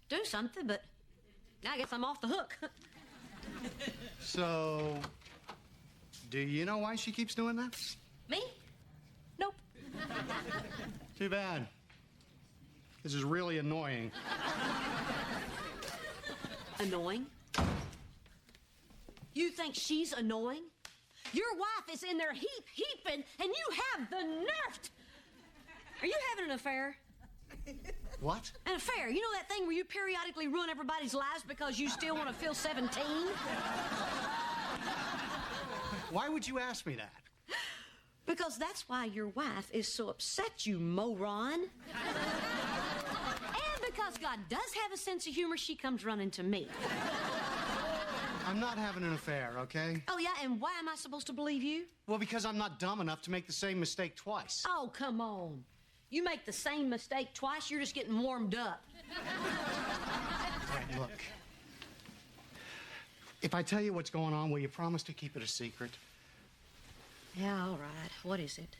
Speaker 1: do something, but now I guess I'm off the hook.
Speaker 7: So, do you know why she keeps doing that?
Speaker 1: Me? Nope.
Speaker 7: Too bad. This is really annoying.
Speaker 1: Annoying? You think she's annoying? Your wife is in there heaping, and you have the nerve to... Are you having an affair?
Speaker 7: What?
Speaker 1: An affair. You know that thing where you periodically ruin everybody's lives because you still want to feel 17?
Speaker 7: Why would you ask me that?
Speaker 1: Because that's why your wife is so upset, you moron. And because God does have a sense of humor, she comes running to me.
Speaker 7: I'm not having an affair, okay?
Speaker 1: Oh, yeah? And why am I supposed to believe you?
Speaker 7: Well, because I'm not dumb enough to make the same mistake twice.
Speaker 1: Oh, come on. You make the same mistake twice, you're just getting warmed up.
Speaker 7: All right, look. If I tell you what's going on, will you promise to keep it a secret?
Speaker 1: Yeah, all right. What is it?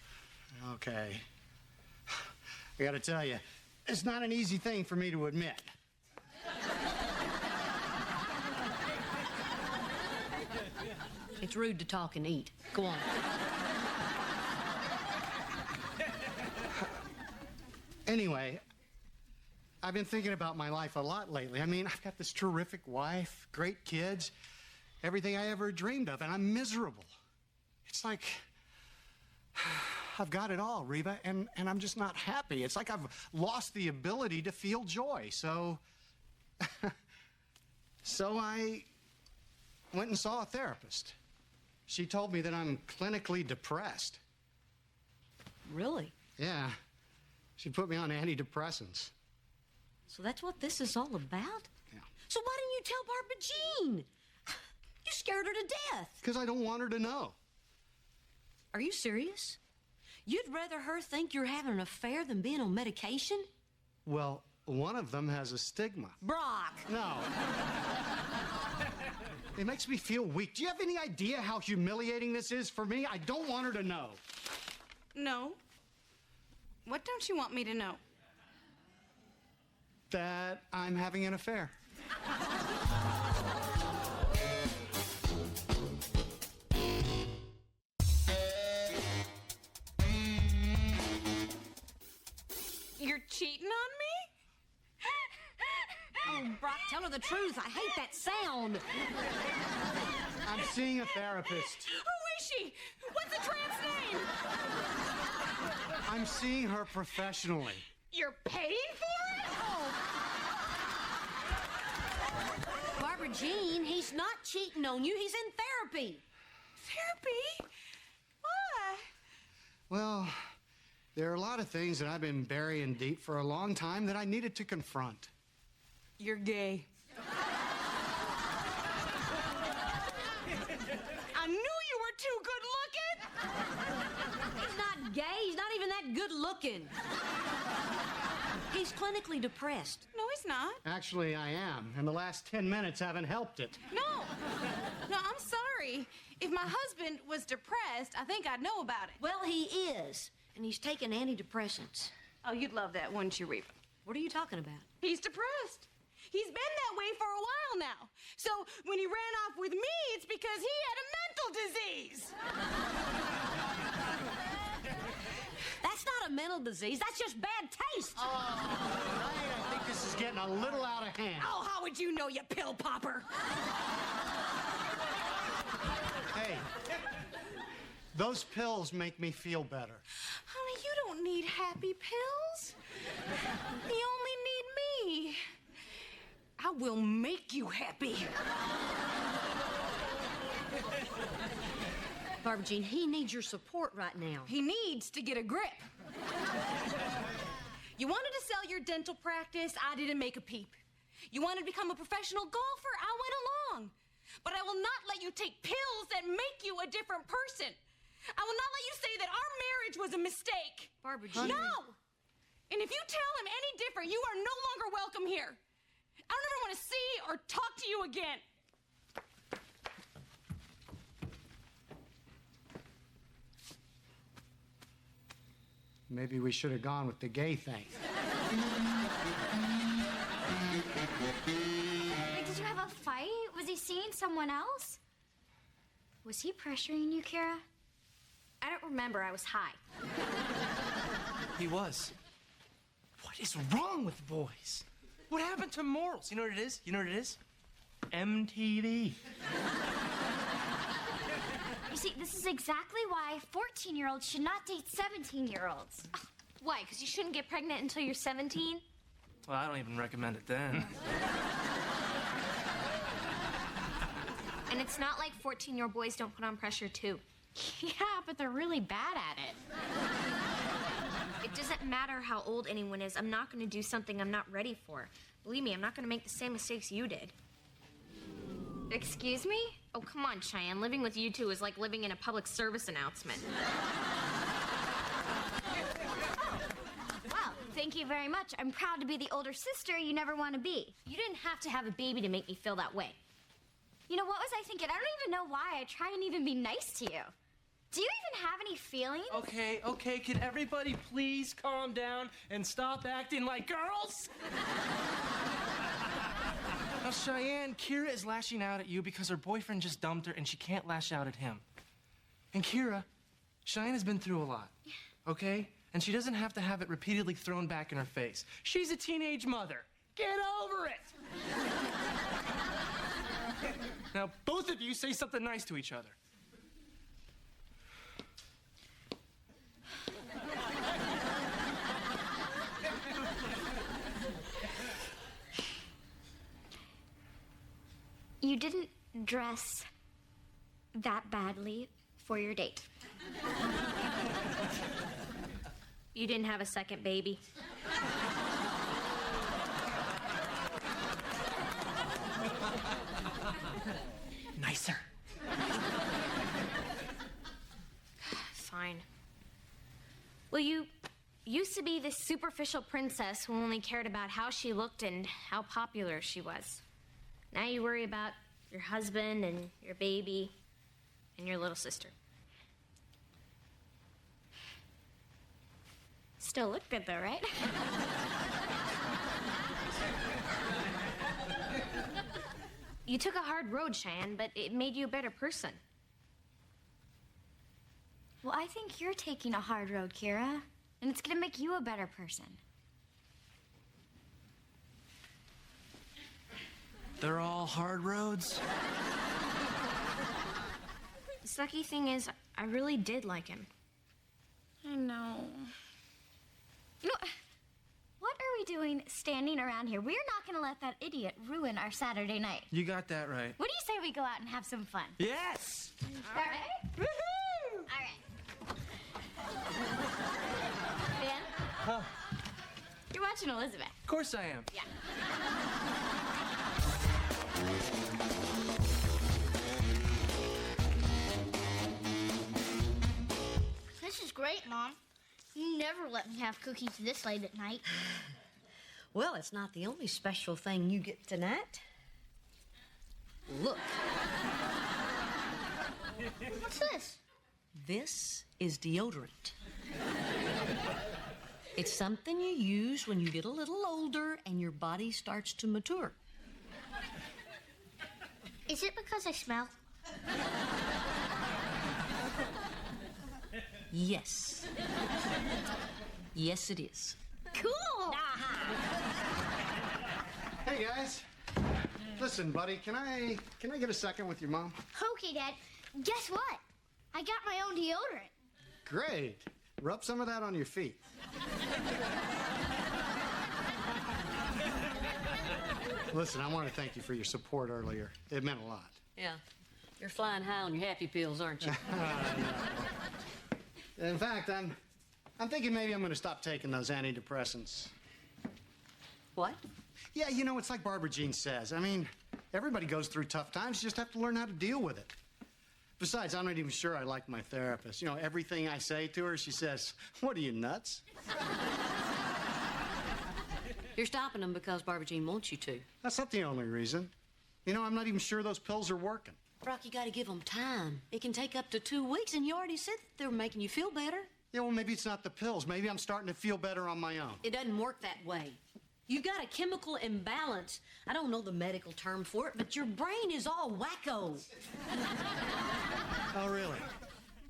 Speaker 7: Okay. I gotta tell you, it's not an easy thing for me to admit.
Speaker 1: It's rude to talk and eat. Go on.
Speaker 7: Anyway, I've been thinking about my life a lot lately. I mean, I've got this terrific wife, great kids, everything I ever dreamed of, and I'm miserable. It's like I've got it all, Reba, and I'm just not happy. It's like I've lost the ability to feel joy. So I went and saw a therapist. She told me that I'm clinically depressed.
Speaker 1: Really?
Speaker 7: Yeah. She put me on antidepressants.
Speaker 1: So that's what this is all about?
Speaker 7: Yeah.
Speaker 1: So why didn't you tell Barbara Jean? You scared her to death.
Speaker 7: Because I don't want her to know.
Speaker 1: Are you serious? You'd rather her think you're having an affair than being on medication?
Speaker 7: Well, one of them has a stigma.
Speaker 1: Brock!
Speaker 7: No. It makes me feel weak. Do you have any idea how humiliating this is for me? I don't want her to know.
Speaker 4: No. What don't you want me to know?
Speaker 7: That I'm having an affair.
Speaker 4: You're cheating on me?
Speaker 1: Oh, Brock, tell her the truth. I hate that sound.
Speaker 7: I'm seeing a therapist.
Speaker 4: Who is she? What's the tramp's name?
Speaker 7: I'm seeing her professionally.
Speaker 4: You're paying for it?
Speaker 1: Barbara Jean, he's not cheating on you. He's in therapy.
Speaker 4: Therapy? Why?
Speaker 7: Well, there are a lot of things that I've been burying deep for a long time that I needed to confront.
Speaker 4: You're gay. I knew you were too good looking.
Speaker 1: He's not gay. He's not even that good looking. He's clinically depressed.
Speaker 4: No, he's not.
Speaker 7: Actually, I am, and the last 10 minutes haven't helped it.
Speaker 4: No, I'm sorry. If my husband was depressed, I think I'd know about it.
Speaker 1: Well, he is, and he's taking antidepressants.
Speaker 4: Oh, you'd love that, wouldn't you, Reba?
Speaker 1: What are you talking about?
Speaker 4: He's depressed. He's been that way for a while now. So when he ran off with me, it's because he had a mental disease.
Speaker 1: That's not a mental disease. That's just bad taste.
Speaker 7: I think this is getting a little out of hand.
Speaker 4: Oh, how would you know, you pill popper?
Speaker 7: Hey, those pills make me feel better.
Speaker 4: Honey, you don't need happy pills. You only need me. I will make you happy.
Speaker 1: Barbara Jean, he needs your support right now.
Speaker 4: He needs to get a grip. You wanted to sell your dental practice, I didn't make a peep. You wanted to become a professional golfer, I went along. But I will not let you take pills that make you a different person. I will not let you say that our marriage was a mistake.
Speaker 1: Barbara Jean.
Speaker 4: No! And if you tell him any different, you are no longer welcome here. I don't ever want to see or talk to you again.
Speaker 7: Maybe we should have gone with the gay thing.
Speaker 3: Wait, did you have a fight? Was he seeing someone else? Was he pressuring you, Kara?
Speaker 5: I don't remember. I was high.
Speaker 2: He was. What is wrong with boys? What happened to morals? You know what it is? You know what it is? MTV.
Speaker 3: You see, this is exactly why 14-year-olds should not date 17-year-olds.
Speaker 5: Why? Because you shouldn't get pregnant until you're 17?
Speaker 2: Well, I don't even recommend it then.
Speaker 5: And it's not like 14-year-old boys don't put on pressure, too. Yeah, but they're really bad at it. It doesn't matter how old anyone is. I'm not going to do something I'm not ready for. Believe me, I'm not going to make the same mistakes you did. Excuse me? Oh, come on, Cheyenne. Living with you two is like living in a public service announcement.
Speaker 3: Well, thank you very much. I'm proud to be the older sister you never want to be.
Speaker 5: You didn't have to have a baby to make me feel that way.
Speaker 3: You know, what was I thinking? I don't even know why I try and even be nice to you. Do you even have any feelings?
Speaker 2: Okay, can everybody please calm down and stop acting like girls? Now, Cheyenne, Kira is lashing out at you because her boyfriend just dumped her and she can't lash out at him. And Kira, Cheyenne has been through a lot, okay? And she doesn't have to have it repeatedly thrown back in her face. She's a teenage mother. Get over it! Now, both of you say something nice to each other.
Speaker 3: You didn't dress that badly for your date.
Speaker 5: You didn't have a second baby.
Speaker 2: Nicer.
Speaker 5: Fine. Well, you used to be this superficial princess who only cared about how she looked and how popular she was. Now you worry about your husband and your baby and your little sister. Still look good though, right? You took a hard road, Cheyenne, but it made you a better person.
Speaker 3: Well, I think you're taking a hard road, Kira, and it's gonna make you a better person.
Speaker 2: They're all hard roads.
Speaker 5: The sucky thing is, I really did like him.
Speaker 3: I know. You know, what are we doing standing around here? We're not gonna let that idiot ruin our Saturday night.
Speaker 2: You got that right.
Speaker 3: What do you say we go out and have some fun?
Speaker 2: Yes!
Speaker 3: All right? Woohoo! All right. Ben?
Speaker 2: Huh?
Speaker 3: You're watching Elizabeth.
Speaker 2: Of course I am.
Speaker 3: Yeah.
Speaker 8: This is great, Mom. You never let me have cookies this late at night.
Speaker 1: Well, it's not the only special thing you get tonight. Look.
Speaker 8: What's this?
Speaker 1: This is deodorant. It's something you use when you get a little older and your body starts to mature.
Speaker 8: Is it because I smell?
Speaker 1: Yes. Yes, it is.
Speaker 8: Cool!
Speaker 7: Hey, guys. Listen, buddy, can I get a second with your mom?
Speaker 8: Okay, Dad. Guess what? I got my own deodorant.
Speaker 7: Great. Rub some of that on your feet. Listen, I want to thank you for your support earlier. It meant a lot.
Speaker 1: Yeah. You're flying high on your happy pills, aren't you?
Speaker 7: In fact, I'm thinking maybe I'm going to stop taking those antidepressants.
Speaker 1: What?
Speaker 7: Yeah, you know, it's like Barbara Jean says. I mean, everybody goes through tough times. You just have to learn how to deal with it. Besides, I'm not even sure I like my therapist. You know, everything I say to her, she says, "What are you, nuts?"
Speaker 1: You're stopping them because Barbara Jean wants you to.
Speaker 7: That's not the only reason. You know, I'm not even sure those pills are working.
Speaker 1: Brock, you gotta give them time. It can take up to 2 weeks, and you already said that they were making you feel better.
Speaker 7: Yeah, well, maybe it's not the pills. Maybe I'm starting to feel better on my own.
Speaker 1: It doesn't work that way. You've got a chemical imbalance. I don't know the medical term for it, but your brain is all wacko.
Speaker 7: Oh, really?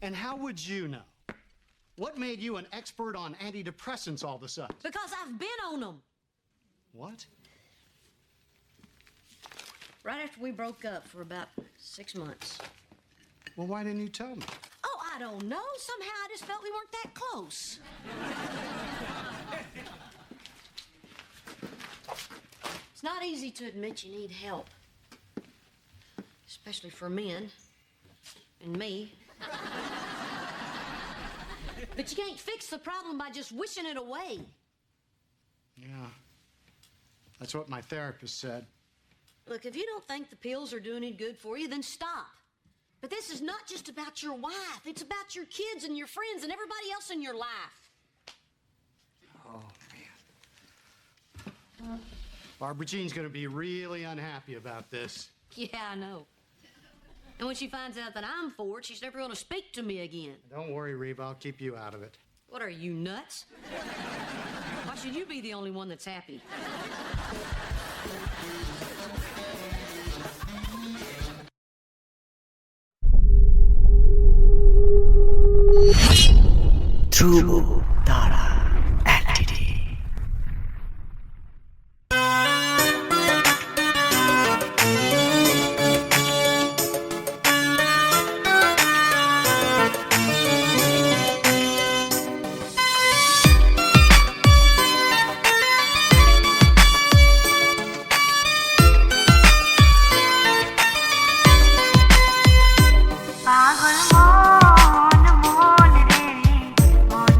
Speaker 7: And how would you know? What made you an expert on antidepressants all of a sudden?
Speaker 1: Because I've been on them.
Speaker 7: What?
Speaker 1: Right after we broke up for about 6 months.
Speaker 7: Well, why didn't you tell me?
Speaker 1: Oh, I don't know. Somehow I just felt we weren't that close. It's not easy to admit you need help. Especially for men. And me. But you can't fix the problem by just wishing it away.
Speaker 7: Yeah. That's what my therapist said.
Speaker 1: Look, if you don't think the pills are doing any good for you, then stop. But this is not just about your wife. It's about your kids and your friends and everybody else in your life.
Speaker 7: Oh, man. Barbara Jean's gonna be really unhappy about this.
Speaker 1: Yeah, I know. And when she finds out that I'm for it, she's never gonna speak to me again.
Speaker 7: Don't worry, Reba. I'll keep you out of it.
Speaker 1: What are you, nuts? Why should you be the only one that's happy?
Speaker 12: True Dara Entity.
Speaker 6: पागल मोन मोन रे मोन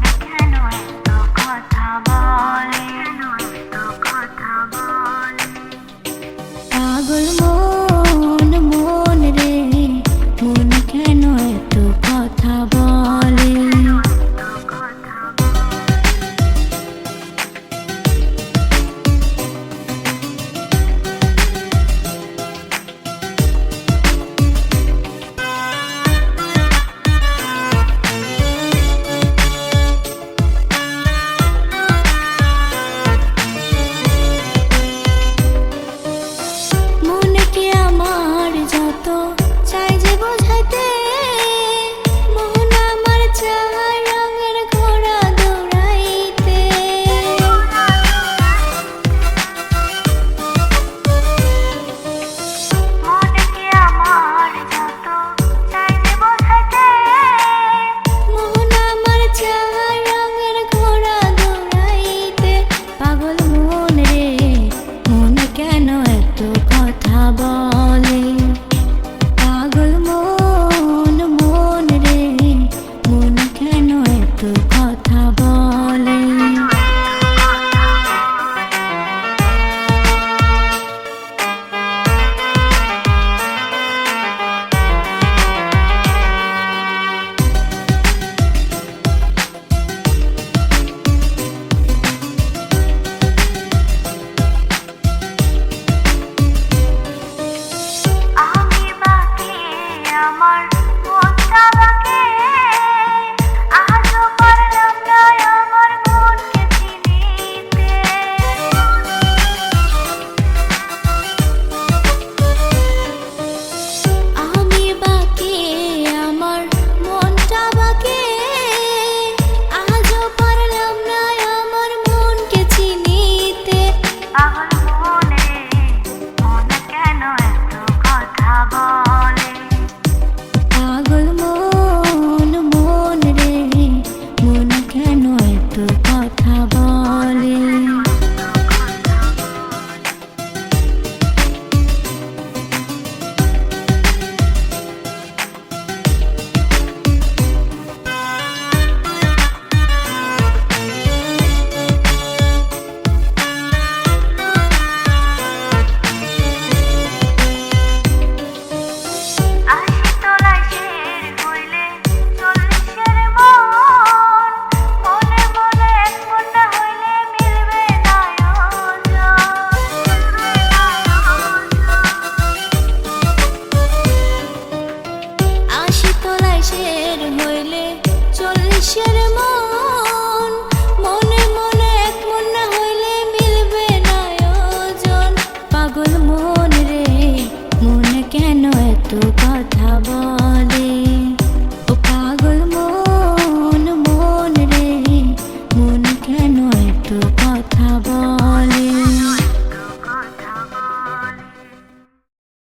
Speaker 6: এত কথা বলে ও পাগল মন রে মন কেন এত কথা বলে